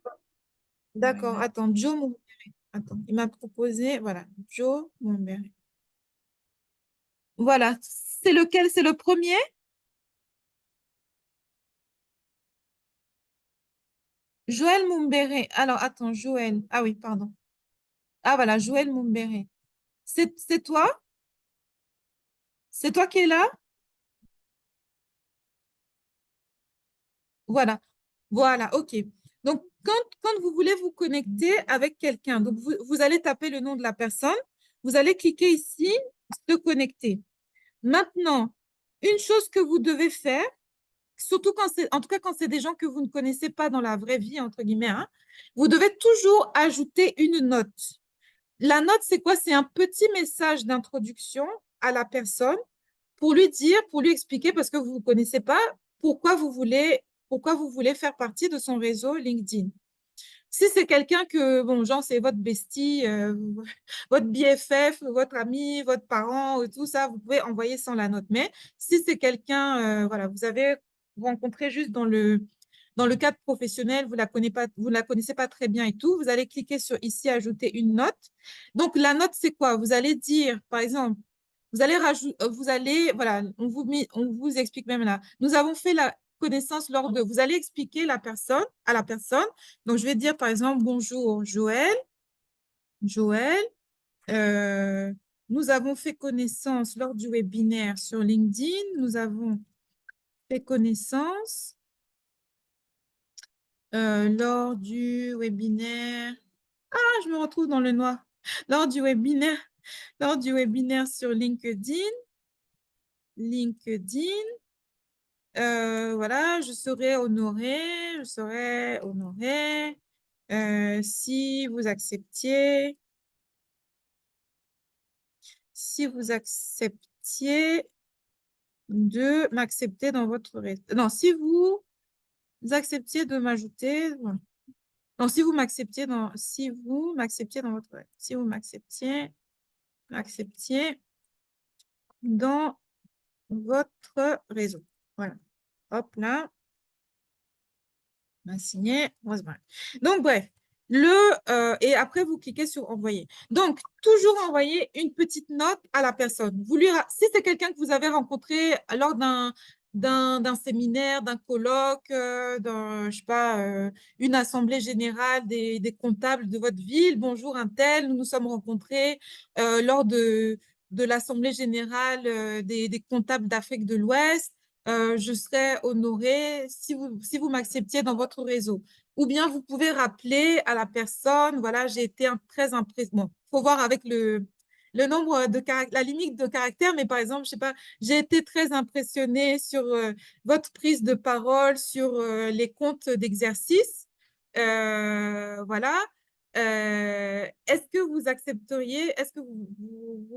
A: D'accord, attends, Joe Montberry. Attends, il m'a proposé, voilà, Joe Montberry. Voilà, c'est lequel? C'est le premier? Joël Mumbere. Alors, attends, Joël. Ah oui, pardon. Ah voilà, Joël Mumbere. C'est toi? C'est toi qui es là? Voilà. Voilà, ok. Donc, quand vous voulez vous connecter avec quelqu'un, donc vous allez taper le nom de la personne, vous allez cliquer ici, se connecter. Maintenant, une chose que vous devez faire, surtout quand c'est, en tout cas quand c'est des gens que vous ne connaissez pas dans la vraie vie, entre guillemets, hein, vous devez toujours ajouter une note. La note, c'est quoi? C'est un petit message d'introduction à la personne pour lui dire, pour lui expliquer, parce que vous ne connaissez pas, pourquoi vous voulez faire partie de son réseau LinkedIn. Si c'est quelqu'un que, bon, genre, c'est votre bestie, votre BFF, votre ami, votre parent, tout ça, vous pouvez envoyer sans la note. Mais si c'est quelqu'un, voilà, vous avez rencontré juste dans le cadre professionnel, vous la connaissez pas très bien et tout, vous allez cliquer sur ici, ajouter une note. Donc, la note, c'est quoi? Vous allez dire, par exemple, voilà, on vous explique même là. Nous avons fait la connaissance lors de, vous allez expliquer à la personne. Donc, je vais dire, par exemple, bonjour Joël. Joël, euh, nous avons fait connaissance lors du webinaire sur LinkedIn. Nous avons fait connaissance lors du webinaire. Ah, je me retrouve dans le noir. Lors du webinaire, lors du webinaire sur LinkedIn. Voilà, je serais honorée si vous acceptiez de m'accepter dans votre réseau. Non, si vous acceptiez de m'ajouter. Non, si vous m'acceptiez dans votre réseau. Si vous m'acceptiez dans votre réseau. Voilà. Hop là. Signé, Rosemary. Donc, bref, et après, vous cliquez sur envoyer. Donc, toujours envoyer une petite note à la personne. Si c'est quelqu'un que vous avez rencontré lors d'un séminaire, d'un colloque, je sais pas, une assemblée générale des comptables de votre ville. Bonjour, un tel, nous nous sommes rencontrés lors de l'assemblée générale des comptables d'Afrique de l'Ouest. Je serais honorée si vous m'acceptiez dans votre réseau. Ou bien vous pouvez rappeler à la personne, voilà, j'ai été très impressionnée. Bon, il faut voir avec le nombre de caractères, la limite de caractères, mais par exemple, je sais pas, j'ai été très impressionnée sur votre prise de parole sur les comptes d'exercice. Voilà. Est-ce que vous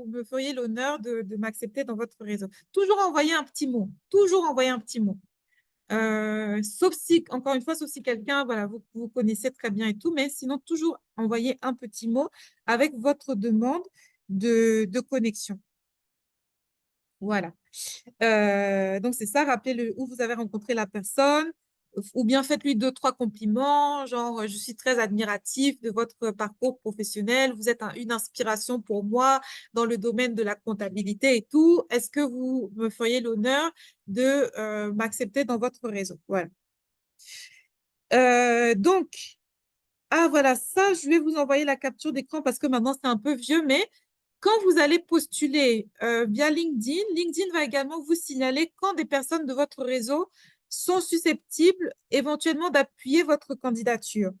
A: me feriez l'honneur de m'accepter dans votre réseau? Toujours envoyer un petit mot, toujours envoyer un petit mot. Sauf si, encore une fois, sauf si quelqu'un, voilà, vous connaissez très bien et tout, mais sinon, toujours envoyer un petit mot avec votre demande de connexion. Voilà. Donc, c'est ça, rappelez où vous avez rencontré la personne, ou bien faites-lui 2, 3 compliments, genre, je suis très admiratif de votre parcours professionnel, vous êtes une inspiration pour moi dans le domaine de la comptabilité et tout. Est-ce que vous me feriez l'honneur de m'accepter dans votre réseau? Voilà. Donc, voilà, ça, je vais vous envoyer la capture d'écran parce que maintenant, c'est un peu vieux, mais quand vous allez postuler via LinkedIn, LinkedIn va également vous signaler quand des personnes de votre réseau sont susceptibles éventuellement d'appuyer votre candidature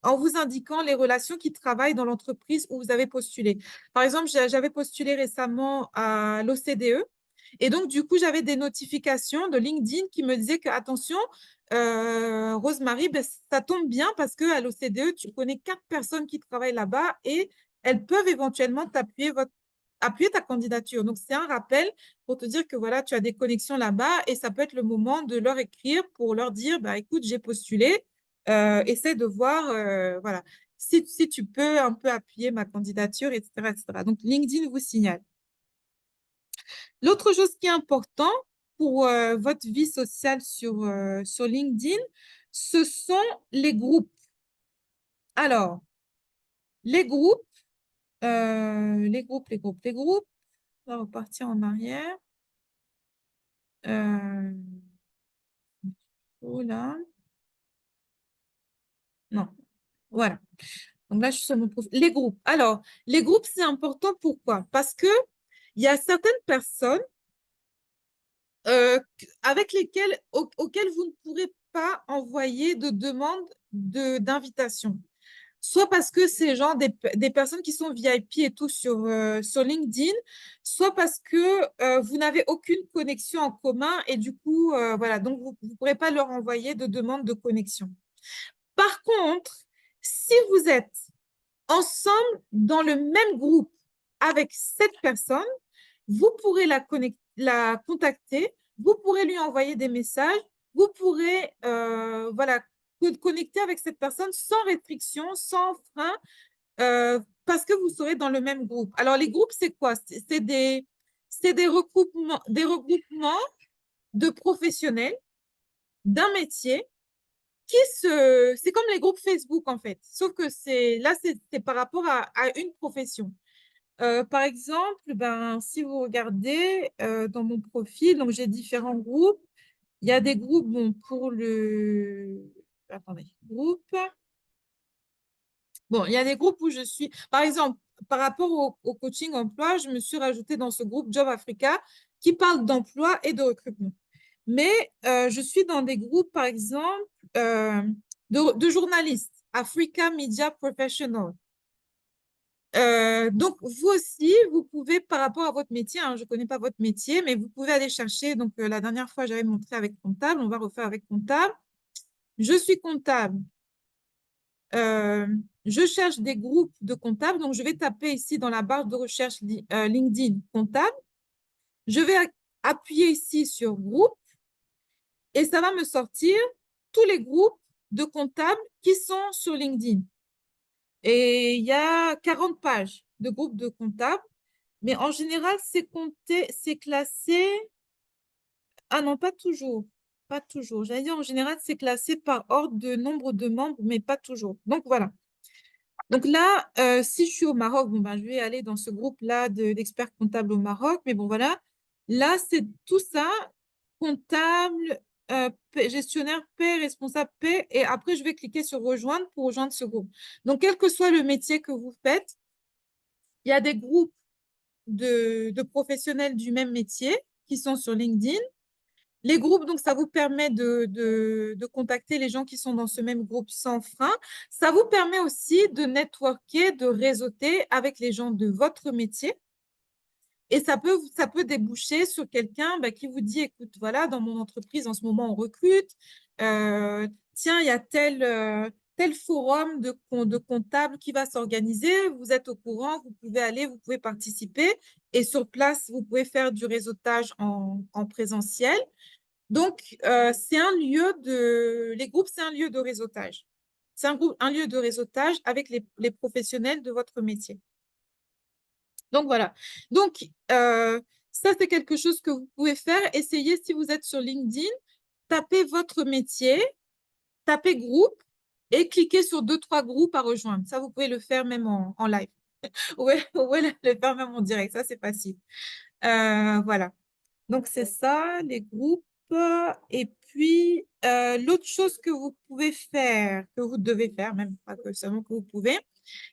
A: en vous indiquant les relations qui travaillent dans l'entreprise où vous avez postulé. Par exemple, j'avais postulé récemment à l'OCDE et donc, du coup, j'avais des notifications de LinkedIn qui me disaient que, attention, Rosemary, ben, ça tombe bien parce qu'à l'OCDE, tu connais 4 personnes qui travaillent là-bas et elles peuvent éventuellement appuyer ta candidature. Donc, c'est un rappel pour te dire que voilà, tu as des connexions là-bas et ça peut être le moment de leur écrire pour leur dire, bah, écoute, j'ai postulé, essaie de voir, voilà, si tu peux un peu appuyer ma candidature, etc., etc. Donc, LinkedIn vous signale. L'autre chose qui est important pour votre vie sociale sur LinkedIn, ce sont les groupes. Alors, les groupes, on va repartir en arrière. Voilà. Non. Voilà. Donc là, je suis sur mon profil. Les groupes. Alors, les groupes, c'est important. Pourquoi? Parce que il y a certaines personnes avec lesquelles, auxquelles vous ne pourrez pas envoyer de demande d'invitation. Soit parce que c'est genre des personnes qui sont VIP et tout sur LinkedIn, soit parce que vous n'avez aucune connexion en commun et du coup, voilà, donc vous ne pourrez pas leur envoyer de demande de connexion. Par contre, si vous êtes ensemble dans le même groupe avec cette personne, vous pourrez la contacter, vous pourrez lui envoyer des messages, vous pourrez voilà, connecter avec cette personne sans restriction, sans frein, parce que vous serez dans le même groupe. Alors, les groupes, c'est quoi? C'est des regroupements de professionnels d'un métier c'est comme les groupes Facebook en fait, sauf que c'est par rapport à une profession. Par exemple, ben, si vous regardez dans mon profil, donc j'ai différents groupes. Il y a des groupes bon, pour le... Attendez, groupe. Bon, il y a des groupes où je suis... Par exemple, par rapport au coaching emploi, je me suis rajoutée dans ce groupe Job Africa qui parle d'emploi et de recrutement. Mais je suis dans des groupes, par exemple, de journalistes, Africa Media Professional. Donc, vous aussi, vous pouvez, par rapport à votre métier, hein, je ne connais pas votre métier, mais vous pouvez aller chercher. Donc, la dernière fois, j'avais montré avec comptable, on va refaire avec comptable. Je suis comptable. Je cherche des groupes de comptables. Donc, je vais taper ici dans la barre de recherche LinkedIn comptable. Je vais appuyer ici sur groupe et ça va me sortir tous les groupes de comptables qui sont sur LinkedIn. Et il y a 40 pages de groupes de comptables. Mais en général, c'est classé. Ah non, pas toujours. Pas toujours. J'allais dire en général, c'est classé par ordre de nombre de membres, mais pas toujours. Donc voilà. Donc là, si je suis au Maroc, bon, ben, je vais aller dans ce groupe-là d'experts comptables au Maroc. Mais bon, voilà. Là, c'est tout ça, comptable, gestionnaire, paie, responsable, paie. Et après, je vais cliquer sur rejoindre pour rejoindre ce groupe. Donc, quel que soit le métier que vous faites, il y a des groupes de professionnels du même métier qui sont sur LinkedIn. Les groupes, donc, ça vous permet de contacter les gens qui sont dans ce même groupe sans frein. Ça vous permet aussi de networker, de réseauter avec les gens de votre métier. Et ça peut déboucher sur quelqu'un qui vous dit, écoute, voilà, dans mon entreprise, en ce moment, on recrute. Tiens, il y a tel forum de comptables qui va s'organiser. Vous êtes au courant, vous pouvez aller, vous pouvez participer. Et sur place, vous pouvez faire du réseautage en présentiel. Donc, les groupes, c'est un lieu de réseautage. C'est un lieu de réseautage avec les professionnels de votre métier. Donc, voilà. Donc, ça, c'est quelque chose que vous pouvez faire. Essayez, si vous êtes sur LinkedIn, tapez votre métier, tapez groupe et cliquez sur 2-3 groupes à rejoindre. Ça, vous pouvez le faire même en live. Ouais, ouais, le faire même en direct. Ça, c'est facile. Voilà. Donc, c'est ça, les groupes. Et puis, l'autre chose que vous pouvez faire, que vous devez faire, même pas que seulement que vous pouvez,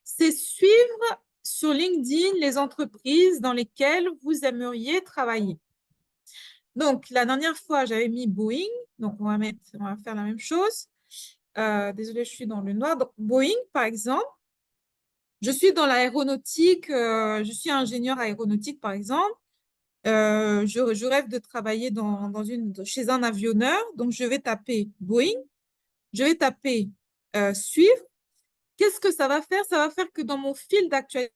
A: c'est suivre sur LinkedIn les entreprises dans lesquelles vous aimeriez travailler. Donc, la dernière fois, j'avais mis Boeing. Donc, on va faire la même chose. Désolée, je suis dans le noir. Donc, Boeing, par exemple, je suis dans l'aéronautique, je suis ingénieur aéronautique, par exemple. Je rêve de travailler chez un avionneur. Donc, je vais taper Boeing. Je vais taper suivre. Qu'est-ce que ça va faire? Ça va faire que dans mon fil d'actualité,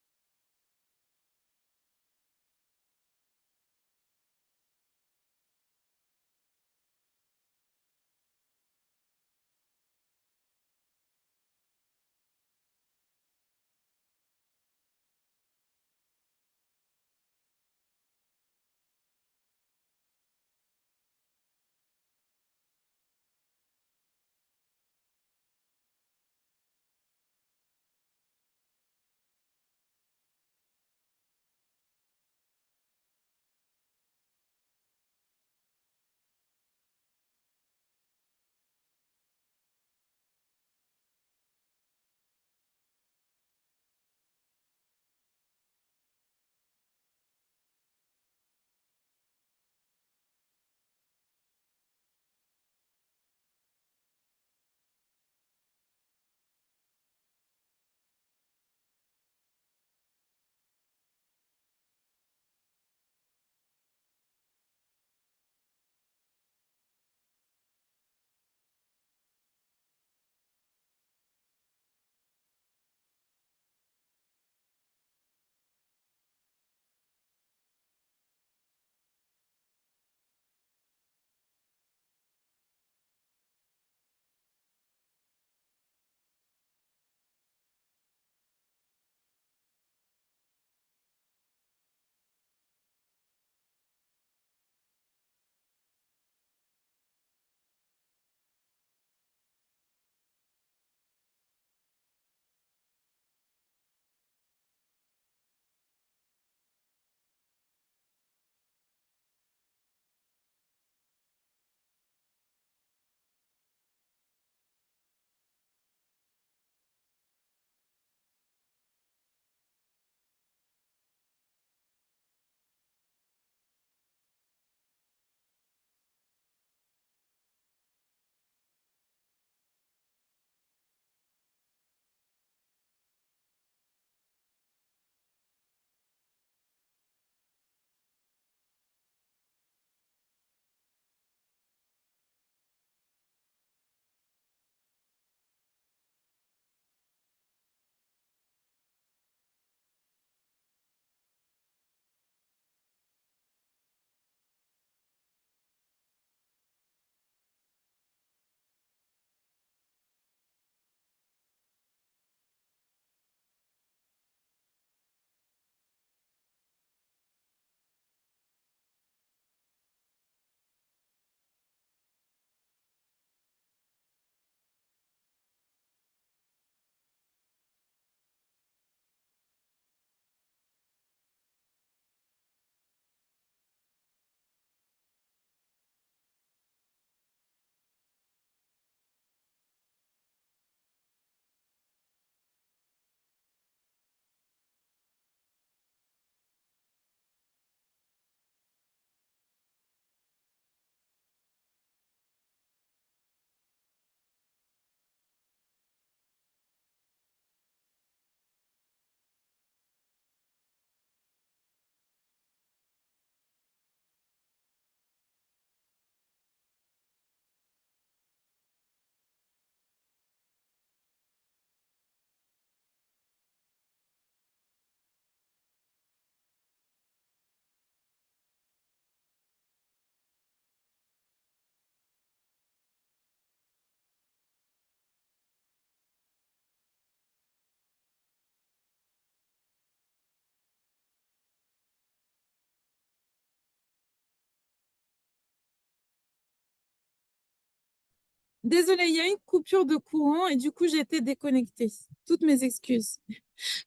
A: Désolée, il y a une coupure de courant et du coup, j'ai été déconnectée. Toutes mes excuses.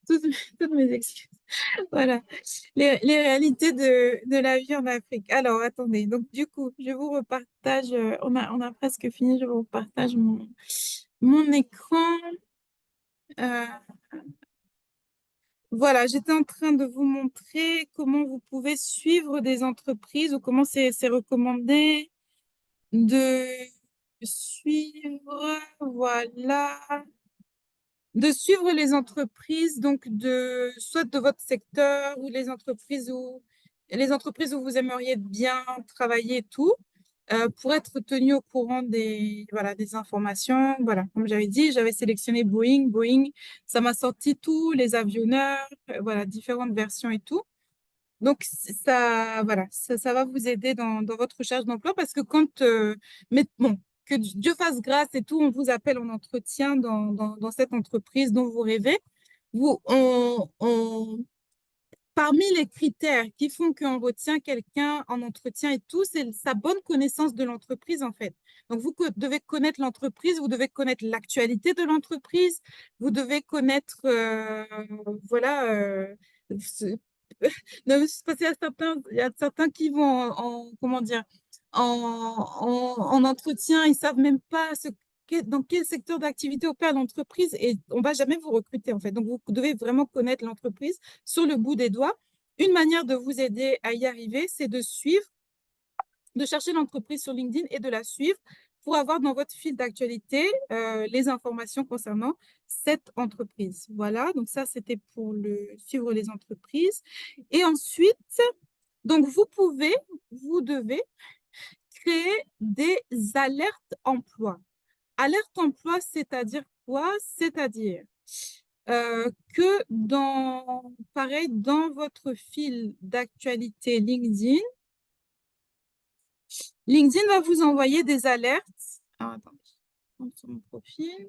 A: Toutes, toutes mes excuses. Voilà, les réalités de la vie en Afrique. Alors, attendez. Donc, du coup, je vous repartage. On a presque fini. Je vous repartage mon écran. Euh, voilà, j'étais en train de vous montrer comment vous pouvez suivre des entreprises ou comment c'est recommandé de suivre, voilà, de suivre les entreprises, donc soit de votre secteur ou les entreprises où vous aimeriez bien travailler et tout, pour être tenu au courant des informations. Voilà, comme j'avais dit, j'avais sélectionné Boeing. Boeing, ça m'a sorti tous les avionneurs, voilà, différentes versions et tout. Donc, voilà, ça va vous aider dans votre recherche d'emploi parce que mais bon, que Dieu fasse grâce et tout, on vous appelle en entretien dans cette entreprise dont vous rêvez. Vous, parmi les critères qui font qu'on retient quelqu'un en entretien et tout, c'est sa bonne connaissance de l'entreprise, en fait. Donc, vous devez connaître l'entreprise, vous devez connaître l'actualité de l'entreprise, vous devez connaître, voilà, non, parce qu'il y a certains qui vont comment dire, en entretien, ils savent même pas dans quel secteur d'activité opère l'entreprise et on va jamais vous recruter, en fait. Donc, vous devez vraiment connaître l'entreprise sur le bout des doigts. Une manière de vous aider à y arriver, c'est de chercher l'entreprise sur LinkedIn et de la suivre pour avoir dans votre fil d'actualité les informations concernant cette entreprise. Voilà, donc ça, c'était pour suivre les entreprises. Et ensuite, donc vous devez créer des alertes emploi. Alerte emploi, c'est-à-dire quoi? C'est-à-dire que pareil, dans votre fil d'actualité LinkedIn va vous envoyer des alertes. Alors, attendez, je monte sur mon profil.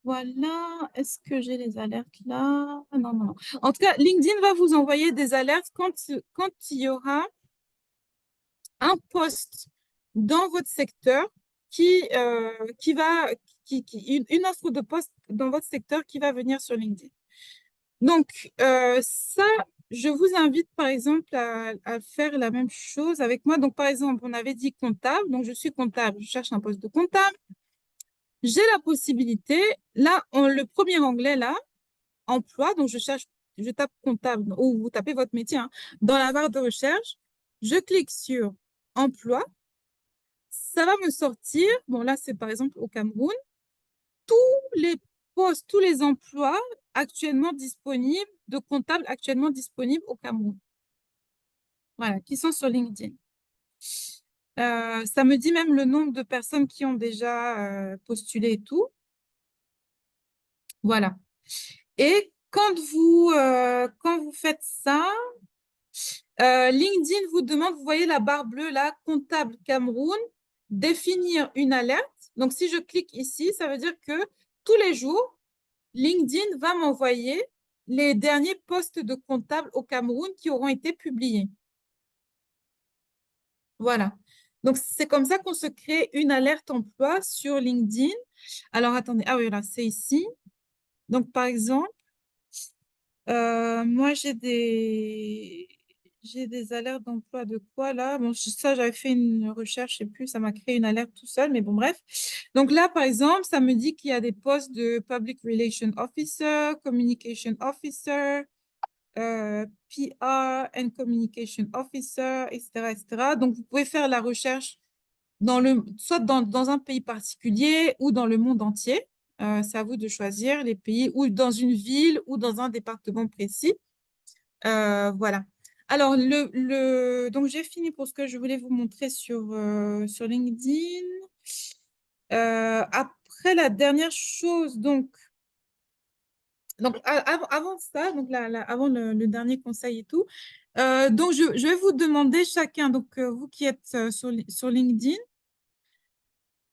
A: Voilà, est-ce que j'ai les alertes là? Non, non, non. En tout cas, LinkedIn va vous envoyer des alertes quand il y aura un poste dans votre secteur une offre de poste dans votre secteur qui va venir sur LinkedIn. Donc, ça, je vous invite, par exemple, à faire la même chose avec moi. Donc, par exemple, on avait dit comptable. Donc, je suis comptable. Je cherche un poste de comptable. J'ai la possibilité, là, le premier onglet, là, emploi. Donc, je tape comptable ou vous tapez votre métier dans la barre de recherche. Je clique sur emploi. Ça va me sortir. Bon, là, c'est par exemple au Cameroun. Tous les postes, tous les emplois actuellement disponibles, de comptables actuellement disponibles au Cameroun. Voilà, qui sont sur LinkedIn. Ça me dit même le nombre de personnes qui ont déjà postulé et tout. Voilà. Et quand vous faites ça, LinkedIn vous demande, vous voyez la barre bleue là, comptable Cameroun, définir une alerte. Donc, si je clique ici, ça veut dire que tous les jours, LinkedIn va m'envoyer les derniers postes de comptable au Cameroun qui auront été publiés. Voilà. Donc, c'est comme ça qu'on se crée une alerte emploi sur LinkedIn. Alors, attendez. Ah oui, là, c'est ici. Donc, par exemple, moi, j'ai des alertes d'emploi de quoi là? Bon, ça, j'avais fait une recherche, je sais plus, ça m'a créé une alerte tout seul, mais bon, bref. Donc là, par exemple, ça me dit qu'il y a des postes de Public Relations Officer, Communication Officer, PR and Communication Officer, etc., etc. Donc, vous pouvez faire la recherche soit dans un pays particulier ou dans le monde entier. C'est à vous de choisir les pays ou dans une ville ou dans un département précis. Voilà. Alors, donc j'ai fini pour ce que je voulais vous montrer sur LinkedIn. Après, la dernière chose, donc avant ça, donc avant le dernier conseil et tout, donc je vais vous demander chacun, donc vous qui êtes sur LinkedIn,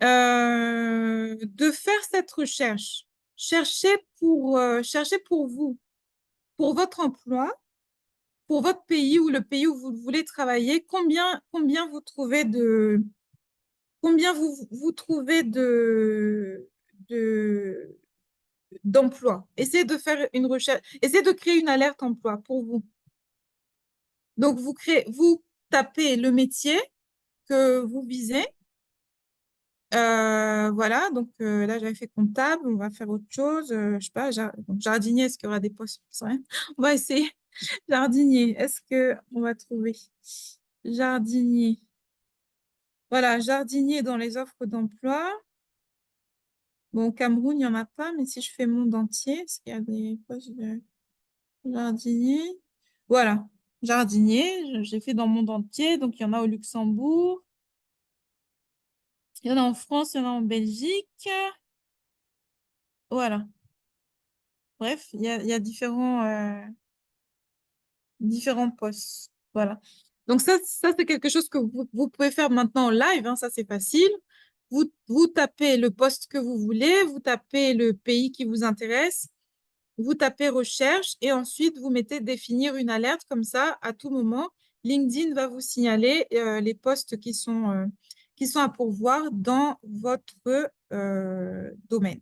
A: de faire cette recherche. Cherchez pour vous, pour votre emploi, pour votre pays ou le pays où vous voulez travailler, combien vous trouvez d'emplois. Essayez de faire une recherche, essayez de créer une alerte emploi pour vous. Donc, vous tapez le métier que vous visez. Voilà, donc là, j'avais fait comptable, on va faire autre chose. Je sais pas, donc, jardinier, est-ce qu'il y aura des postes? Je sais rien. On va essayer. Jardinier, est-ce qu'on va trouver? Jardinier. Voilà, jardinier dans les offres d'emploi. Bon, au Cameroun, il n'y en a pas, mais si je fais monde entier, est-ce qu'il y a des postes de jardinier? Voilà, jardinier, j'ai fait dans le monde entier, donc il y en a au Luxembourg, il y en a en France, il y en a en Belgique. Voilà. Bref, il y a différents postes. Voilà. Donc ça c'est quelque chose que vous pouvez faire maintenant en live, hein, ça c'est facile. Vous tapez le poste que vous voulez, vous tapez le pays qui vous intéresse, vous tapez recherche et ensuite vous mettez définir une alerte comme ça à tout moment. LinkedIn va vous signaler les postes qui sont à pourvoir dans votre domaine.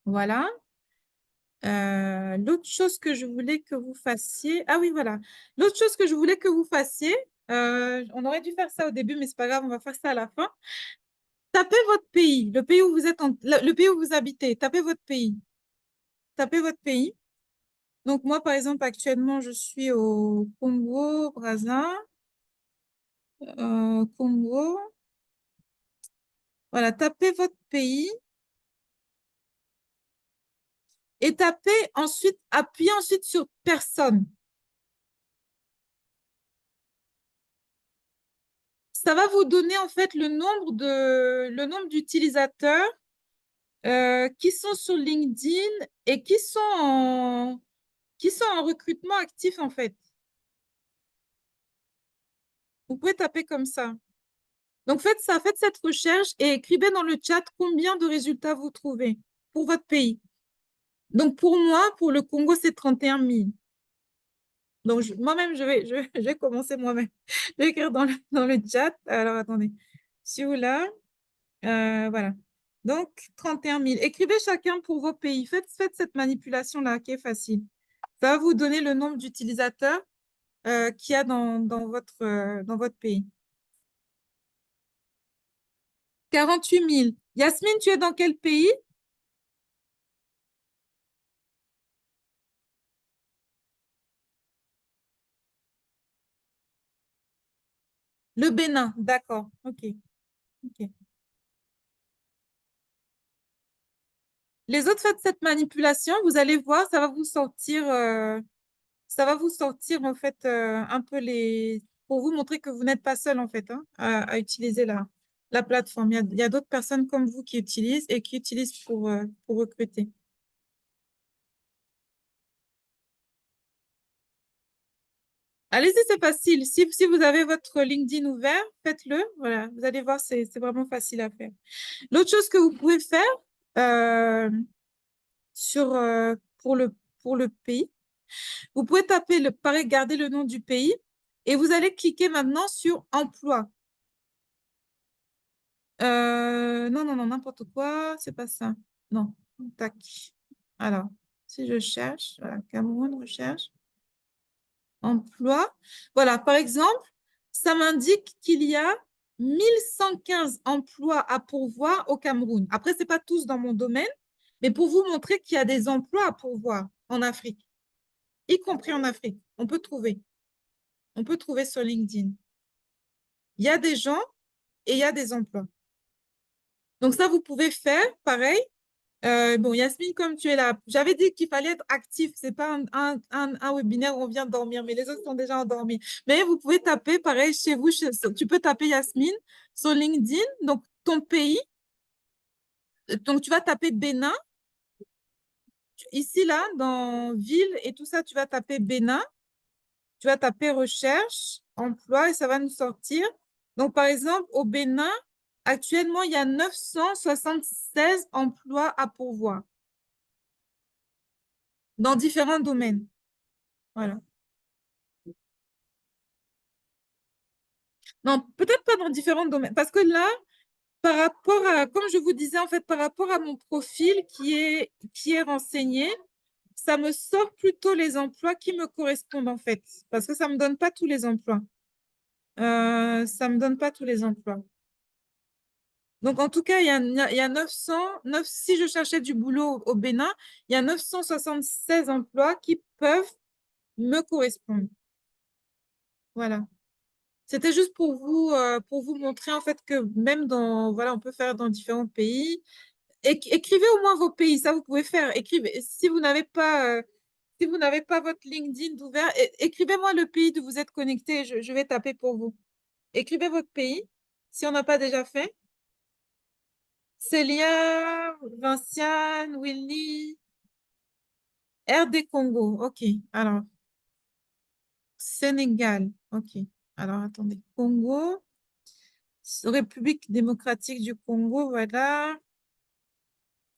A: Voilà. L'autre chose que je voulais que vous fassiez, ah oui, voilà. L'autre chose que je voulais que vous fassiez, on aurait dû faire ça au début, mais c'est pas grave, on va faire ça à la fin. Tapez votre pays, le pays où vous êtes, le pays où vous habitez. Tapez votre pays. Tapez votre pays. Donc moi, par exemple, actuellement, je suis au Congo, Brazza, Congo. Voilà, tapez votre pays et tapez ensuite, appuyez ensuite sur personne. Ça va vous donner en fait le nombre d'utilisateurs qui sont sur LinkedIn et qui sont en recrutement actif en fait. Vous pouvez taper comme ça. Donc faites cette recherche et écrivez dans le chat combien de résultats vous trouvez pour votre pays. Donc pour moi, pour le Congo, c'est 31 000. Donc moi-même, je vais commencer moi-même. Je vais écrire dans le chat. Alors attendez. Celui-là. Voilà. Donc, 31 000. Écrivez chacun pour vos pays. Faites cette manipulation-là qui est facile. Ça va vous donner le nombre d'utilisateurs qu'il y a dans votre pays. 48 000. Yasmine, tu es dans quel pays? Le Bénin. D'accord. OK. OK. Les autres, faites cette manipulation. Vous allez voir, ça va vous sortir en fait un peu pour vous montrer que vous n'êtes pas seul en fait hein, à utiliser la plateforme. Il y a d'autres personnes comme vous qui utilisent et qui utilisent pour recruter. Allez-y, c'est facile. Si vous avez votre LinkedIn ouvert, faites-le. Voilà, vous allez voir, c'est vraiment facile à faire. L'autre chose que vous pouvez faire pour le pays, vous pouvez taper pareil, garder le nom du pays et vous allez cliquer maintenant sur emploi. Non, n'importe quoi, c'est pas ça. Non, tac. Alors, si je cherche, voilà, Cameroun, recherche, emploi. Voilà, par exemple, ça m'indique qu'il y a 1115 emplois à pourvoir au Cameroun. Après, ce n'est pas tous dans mon domaine, mais pour vous montrer qu'il y a des emplois à pourvoir en Afrique, y compris en Afrique. On peut trouver. On peut trouver sur LinkedIn. Il y a des gens et il y a des emplois. Donc ça, vous pouvez faire pareil. Bon, Yasmine, comme tu es là, j'avais dit qu'il fallait être actif. Ce n'est pas un webinaire où on vient dormir, mais les autres sont déjà endormis. Mais vous pouvez taper, pareil, chez vous, tu peux taper Yasmine sur LinkedIn, donc ton pays. Donc, tu vas taper Bénin. Ici, là, dans ville et tout ça, tu vas taper Bénin. Tu vas taper recherche, emploi, et ça va nous sortir. Donc, par exemple, au Bénin, actuellement, il y a 976 emplois à pourvoir dans différents domaines. Voilà. Non, peut-être pas dans différents domaines. Parce que là, par rapport à, comme je vous disais, en fait, par rapport à mon profil qui est renseigné, ça me sort plutôt les emplois qui me correspondent, en fait. Parce que ça ne me donne pas tous les emplois. Ça ne me donne pas tous les emplois. Donc, en tout cas, il y a 900, si je cherchais du boulot au Bénin, il y a 976 emplois qui peuvent me correspondre. Voilà. C'était juste pour vous montrer en fait que même dans, voilà, on peut faire dans différents pays. Écrivez au moins vos pays, ça vous pouvez faire. Écrivez. Si vous n'avez pas votre LinkedIn ouvert, écrivez-moi le pays d'où vous êtes connecté. Je vais taper pour vous. Écrivez votre pays, si on n'a pas déjà fait. Célia, Vinciane, Willy, RD Congo. OK. Alors, Sénégal. OK. Alors, attendez. Congo, République démocratique du Congo, voilà.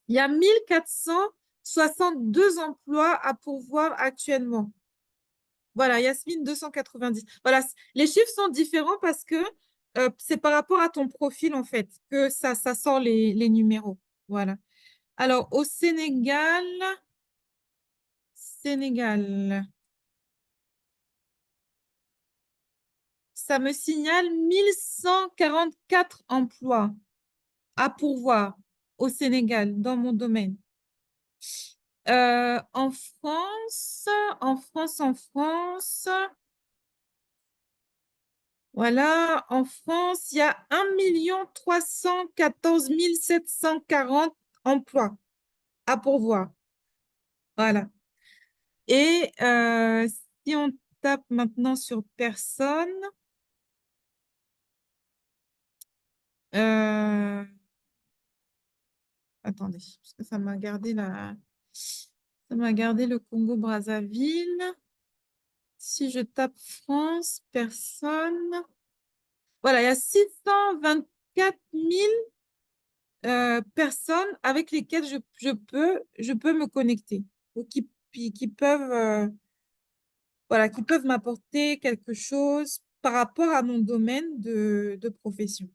A: Il y a 1462 emplois à pourvoir actuellement. Voilà, Yasmine, 290. Voilà, les chiffres sont différents parce que c'est par rapport à ton profil, en fait, que ça sort les numéros. Voilà. Alors, au Sénégal, ça me signale 1144 emplois à pourvoir au Sénégal, dans mon domaine. En France, voilà, en France, il y a 1 314 740 emplois à pourvoir. Voilà. Et si on tape maintenant sur personne, attendez, parce que ça m'a gardé le Congo-Brazzaville. Si je tape France, personne. Voilà, il y a 624 000 personnes avec lesquelles je peux me connecter ou qui peuvent, voilà, qui peuvent m'apporter quelque chose par rapport à mon domaine de profession.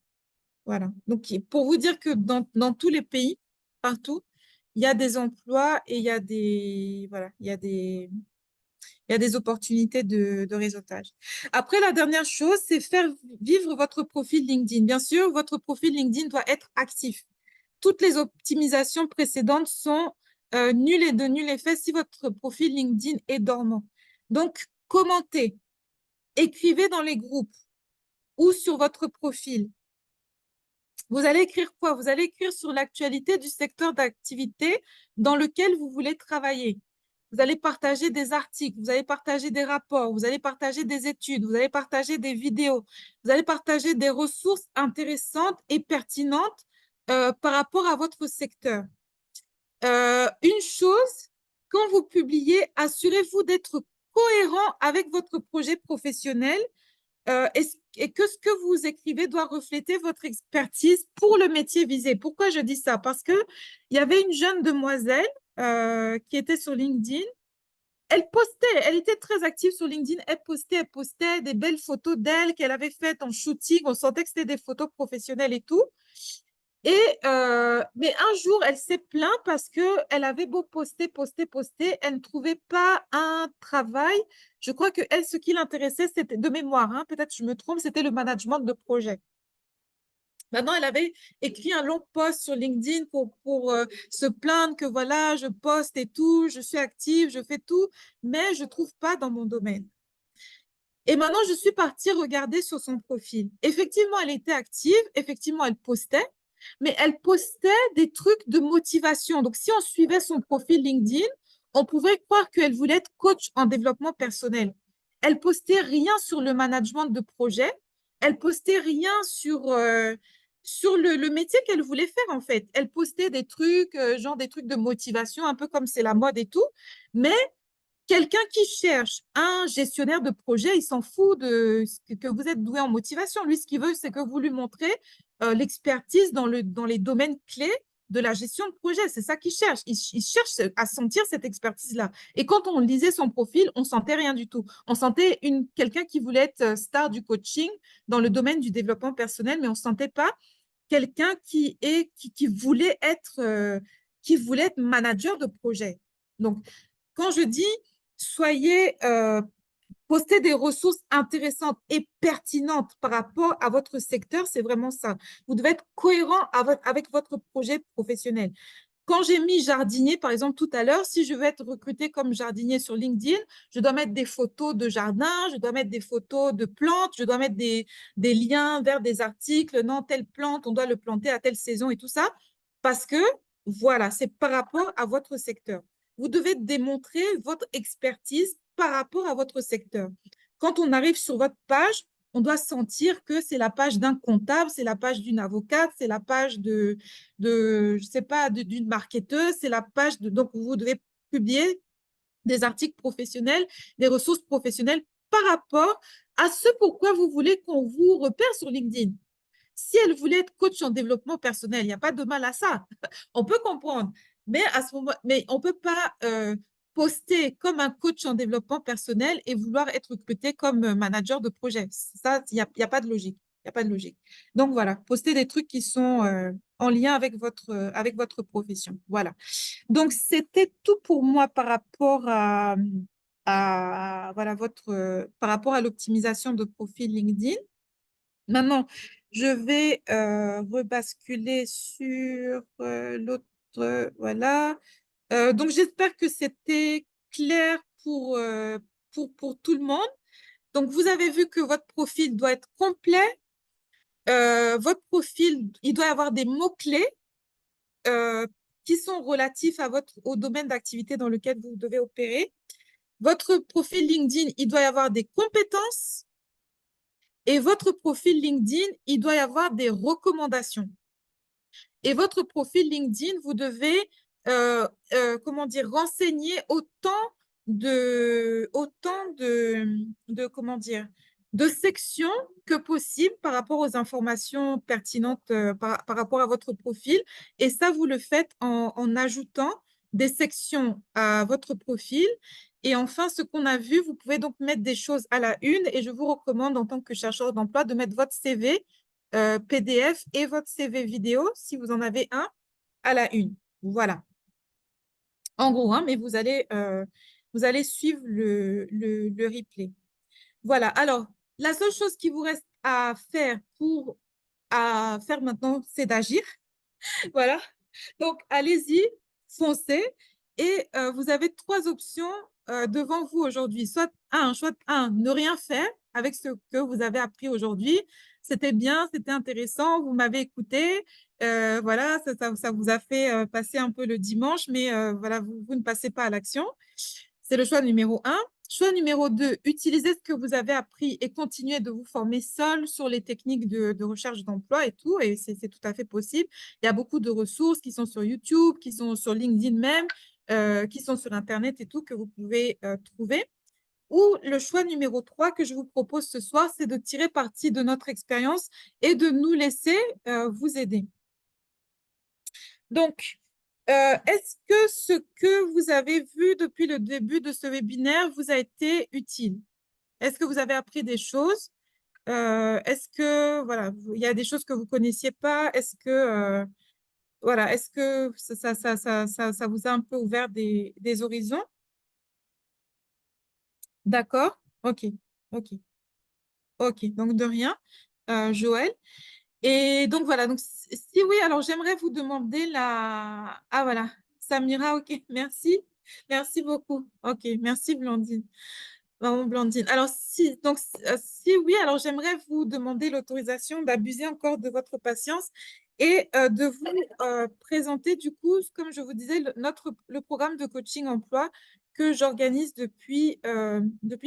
A: Voilà. Donc, pour vous dire que dans tous les pays, partout, il y a des emplois et il y a voilà, il y a des opportunités de réseautage. Après, la dernière chose, c'est faire vivre votre profil LinkedIn. Bien sûr, votre profil LinkedIn doit être actif. Toutes les optimisations précédentes sont nulles et de nul effet si votre profil LinkedIn est dormant. Donc, commentez, écrivez dans les groupes ou sur votre profil. Vous allez écrire quoi? Vous allez écrire sur l'actualité du secteur d'activité dans lequel vous voulez travailler. Vous allez partager des articles, vous allez partager des rapports, vous allez partager des études, vous allez partager des vidéos, vous allez partager des ressources intéressantes et pertinentes par rapport à votre secteur. Une chose, quand vous publiez, assurez-vous d'être cohérent avec votre projet professionnel et que ce que vous écrivez doit refléter votre expertise pour le métier visé. Pourquoi je dis ça? Parce qu'il y avait une jeune demoiselle qui était sur LinkedIn. Elle était très active sur LinkedIn. Elle postait des belles photos d'elle qu'elle avait faites en shooting. On sentait que c'était des photos professionnelles et tout. Mais un jour, elle s'est plainte parce qu'elle avait beau poster, elle ne trouvait pas un travail. Je crois que elle, ce qui l'intéressait, c'était de mémoire, hein, peut-être je me trompe, c'était le management de projet. Maintenant, elle avait écrit un long post sur LinkedIn pour se plaindre que voilà, je poste et tout, je suis active, je fais tout, mais je ne trouve pas dans mon domaine. Et maintenant, je suis partie regarder sur son profil. Effectivement, elle était active, effectivement, elle postait, mais elle postait des trucs de motivation. Donc, si on suivait son profil LinkedIn, on pouvait croire qu'elle voulait être coach en développement personnel. Elle postait rien sur le management de projet. Elle postait rien sur le métier qu'elle voulait faire, en fait. Elle postait des trucs, genre des trucs de motivation, un peu comme c'est la mode et tout. Mais quelqu'un qui cherche un gestionnaire de projet, il s'en fout de que vous êtes doué en motivation. Lui, ce qu'il veut, c'est que vous lui montrez l'expertise dans les domaines clés de la gestion de projet. C'est ça qu'ils cherchent. Ils cherchent à sentir cette expertise-là. Et quand on lisait son profil, on sentait rien du tout. On sentait quelqu'un qui voulait être star du coaching dans le domaine du développement personnel, mais on ne sentait pas quelqu'un qui voulait être manager de projet. Donc, quand je dis soyez postez des ressources intéressantes et pertinentes par rapport à votre secteur, c'est vraiment ça. Vous devez être cohérent avec votre projet professionnel. Quand j'ai mis jardinier, par exemple, tout à l'heure, si je veux être recruté comme jardinier sur LinkedIn, je dois mettre des photos de jardin, je dois mettre des photos de plantes, je dois mettre des liens vers des articles. Non, telle plante, on doit le planter à telle saison et tout ça. Parce que, voilà, c'est par rapport à votre secteur. Vous devez démontrer votre expertise par rapport à votre secteur. Quand on arrive sur votre page, on doit sentir que c'est la page d'un comptable, c'est la page d'une avocate, c'est la page je sais pas, d'une marketeuse, c'est la page donc vous devez publier des articles professionnels, des ressources professionnelles par rapport à ce pourquoi vous voulez qu'on vous repère sur LinkedIn. Si elle voulait être coach en développement personnel, il n'y a pas de mal à ça. On peut comprendre, mais à ce moment, mais on ne peut pas poster comme un coach en développement personnel et vouloir être recruté comme manager de projet. Ça, il n'y a pas de logique. Il n'y a pas de logique. Donc voilà, poster des trucs qui sont en lien avec votre profession. Voilà. Donc c'était tout pour moi par rapport voilà, par rapport à l'optimisation de profil LinkedIn. Maintenant, je vais rebasculer sur l'autre. Voilà. Donc, j'espère que c'était clair pour tout le monde. Donc, vous avez vu que votre profil doit être complet. Votre profil, il doit y avoir des mots-clés qui sont relatifs au domaine d'activité dans lequel vous devez opérer. Votre profil LinkedIn, il doit y avoir des compétences. Et votre profil LinkedIn, il doit y avoir des recommandations. Et votre profil LinkedIn, vous devez, comment dire, renseigner comment dire, de sections que possible par rapport aux informations pertinentes par rapport à votre profil. Et ça, vous le faites en ajoutant des sections à votre profil. Et enfin, ce qu'on a vu, vous pouvez donc mettre des choses à la une et je vous recommande en tant que chercheur d'emploi de mettre votre CV PDF et votre CV vidéo, si vous en avez un, à la une. Voilà. En gros, hein, mais vous allez suivre le replay. Voilà. Alors, la seule chose qui vous reste à faire maintenant, c'est d'agir. Voilà. Donc, allez-y, foncez. Et vous avez trois options devant vous aujourd'hui. Soit un, ne rien faire avec ce que vous avez appris aujourd'hui. C'était bien, c'était intéressant, vous m'avez écouté. Voilà, ça vous a fait passer un peu le dimanche, mais voilà, vous ne passez pas à l'action. C'est le choix numéro 1. Choix numéro 2, utilisez ce que vous avez appris et continuez de vous former seul sur les techniques de recherche d'emploi et tout, et c'est tout à fait possible. Il y a beaucoup de ressources qui sont sur YouTube, qui sont sur LinkedIn même, qui sont sur Internet et tout, que vous pouvez trouver. Ou le choix numéro 3 que je vous propose ce soir, c'est de tirer parti de notre expérience et de nous laisser vous aider. Donc, est-ce que ce que vous avez vu depuis le début de ce webinaire vous a été utile? Est-ce que vous avez appris des choses? Est-ce que, voilà, il y a des choses que vous ne connaissiez pas? Est-ce que, voilà, est-ce que ça vous a un peu ouvert des horizons? D'accord? OK, OK, OK. Donc, de rien, Joël. Et donc, voilà. Donc, si oui, alors j'aimerais vous demander la… Ah, voilà. Samira, OK. Merci. Merci beaucoup. OK. Merci, Blandine. Vraiment, Blandine. Alors, si oui, alors j'aimerais vous demander l'autorisation d'abuser encore de votre patience et de vous présenter, du coup, comme je vous disais, le programme de coaching emploi que j'organise depuis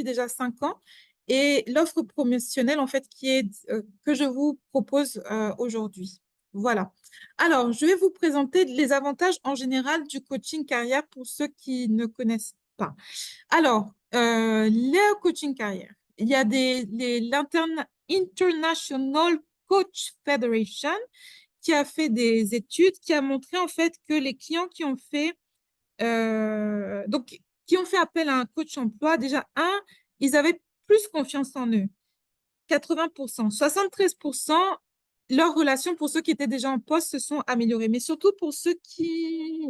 A: déjà 5 ans et l'offre promotionnelle, en fait, que je vous propose aujourd'hui. Voilà. Alors, je vais vous présenter les avantages en général du coaching carrière pour ceux qui ne connaissent pas. Alors, le coaching carrière, il y a l'International Coach Federation qui a fait des études qui a montré en fait que les clients qui ont fait qui ont fait appel à un coach emploi, déjà, ils avaient plus confiance en eux. 80%. 73%, leurs relations pour ceux qui étaient déjà en poste se sont améliorées. Mais surtout pour ceux qui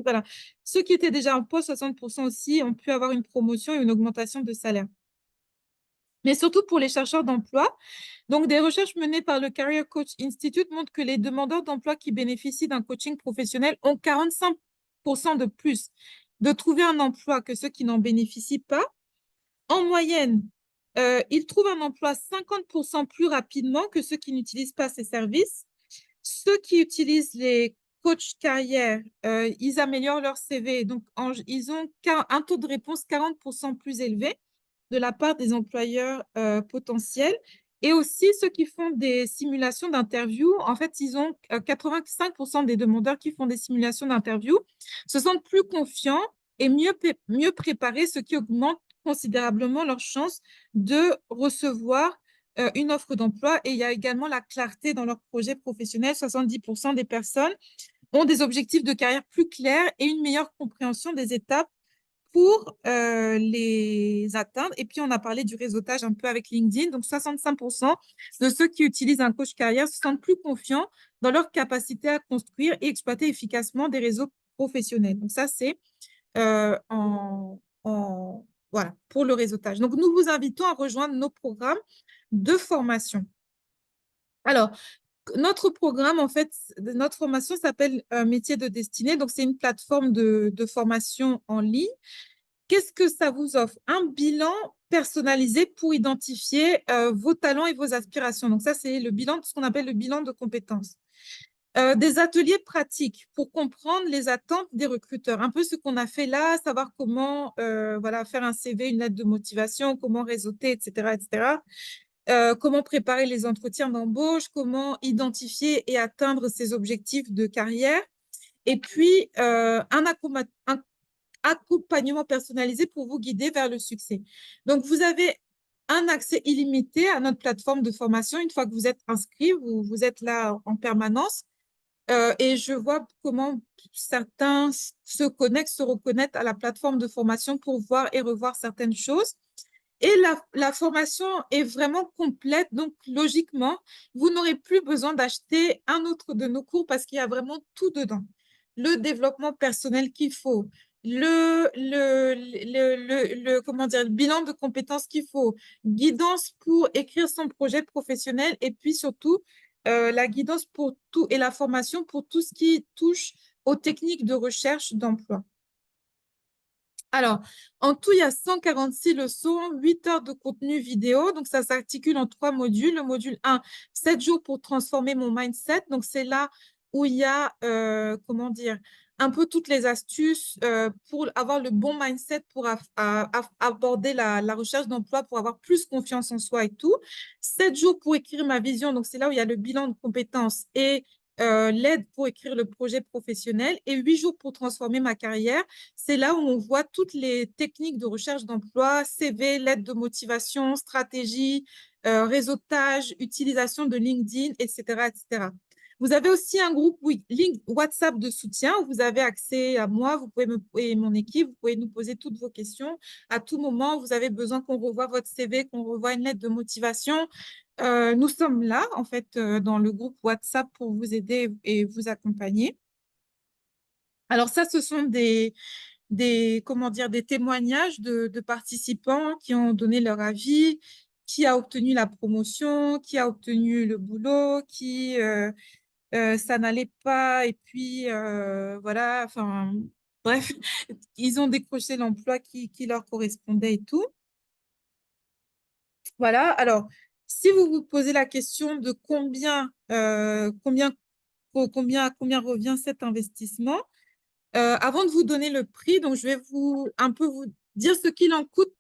A: étaient déjà en poste, 60% aussi ont pu avoir une promotion et une augmentation de salaire. Mais surtout pour les chercheurs d'emploi. Donc, des recherches menées par le Career Coach Institute montrent que les demandeurs d'emploi qui bénéficient d'un coaching professionnel ont 45% de plus de trouver un emploi que ceux qui n'en bénéficient pas. En moyenne, ils trouvent un emploi 50% plus rapidement que ceux qui n'utilisent pas ces services. Ceux qui utilisent les coachs carrière, ils améliorent leur CV. Donc, ils ont un taux de réponse 40% plus élevé de la part des employeurs potentiels. Et aussi, ceux qui font des simulations d'interview, en fait, ils ont 85% des demandeurs qui font des simulations d'interview se sentent plus confiants et mieux préparés, ce qui augmente considérablement leurs chances de recevoir une offre d'emploi. Et il y a également la clarté dans leur projet professionnel. 70% des personnes ont des objectifs de carrière plus clairs et une meilleure compréhension des étapes pour les atteindre. Et puis, on a parlé du réseautage un peu avec LinkedIn. Donc, 65% de ceux qui utilisent un coach carrière se sentent plus confiants dans leur capacité à construire et exploiter efficacement des réseaux professionnels. Donc, ça, c'est voilà, pour le réseautage. Donc, nous vous invitons à rejoindre nos programmes de formation. Alors, notre programme, en fait, notre formation s'appelle Métier de destinée. Donc, c'est une plateforme de formation en ligne. Qu'est-ce que ça vous offre? Un bilan personnalisé pour identifier vos talents et vos aspirations. Donc, ça, c'est le bilan, ce qu'on appelle le bilan de compétences. Des ateliers pratiques pour comprendre les attentes des recruteurs. Un peu ce qu'on a fait là, savoir comment voilà, faire un CV, une lettre de motivation, comment réseauter, etc., etc. Comment préparer les entretiens d'embauche, comment identifier et atteindre ses objectifs de carrière. Et puis, un accompagnement personnalisé pour vous guider vers le succès. Donc, vous avez un accès illimité à notre plateforme de formation une fois que vous êtes inscrit, vous êtes là en permanence. Et je vois comment certains se reconnaissent à la plateforme de formation pour voir et revoir certaines choses. Et la formation est vraiment complète, donc logiquement, vous n'aurez plus besoin d'acheter un autre de nos cours parce qu'il y a vraiment tout dedans. Le développement personnel qu'il faut, comment dire, le bilan de compétences qu'il faut, guidance pour écrire son projet professionnel et puis surtout la guidance pour tout et la formation pour tout ce qui touche aux techniques de recherche d'emploi. Alors, en tout, il y a 146 leçons, 8 heures de contenu vidéo. Donc, ça s'articule en 3 modules. Le module 1, 7 jours pour transformer mon mindset. Donc, c'est là où il y a, comment dire, un peu toutes les astuces pour avoir le bon mindset pour aborder la recherche d'emploi, pour avoir plus confiance en soi et tout. 7 jours pour écrire ma vision. Donc, c'est là où il y a le bilan de compétences et l'aide pour écrire le projet professionnel. Et 8 jours pour transformer ma carrière. C'est là où on voit toutes les techniques de recherche d'emploi, CV, lettre de motivation, stratégie, réseautage, utilisation de LinkedIn, etc., etc. Vous avez aussi un groupe WhatsApp de soutien où vous avez accès à moi, vous pouvez et mon équipe, vous pouvez nous poser toutes vos questions. À tout moment, vous avez besoin qu'on revoie votre CV, qu'on revoie une lettre de motivation. Nous sommes là, en fait, dans le groupe WhatsApp pour vous aider et vous accompagner. Alors ça, ce sont comment dire, des témoignages de participants qui ont donné leur avis, qui a obtenu la promotion, qui a obtenu le boulot, qui ça n'allait pas et puis voilà, enfin bref, ils ont décroché l'emploi qui leur correspondait et tout. Voilà, alors si vous vous posez la question de combien revient cet investissement, avant de vous donner le prix, donc je vais un peu vous dire ce qu'il en coûte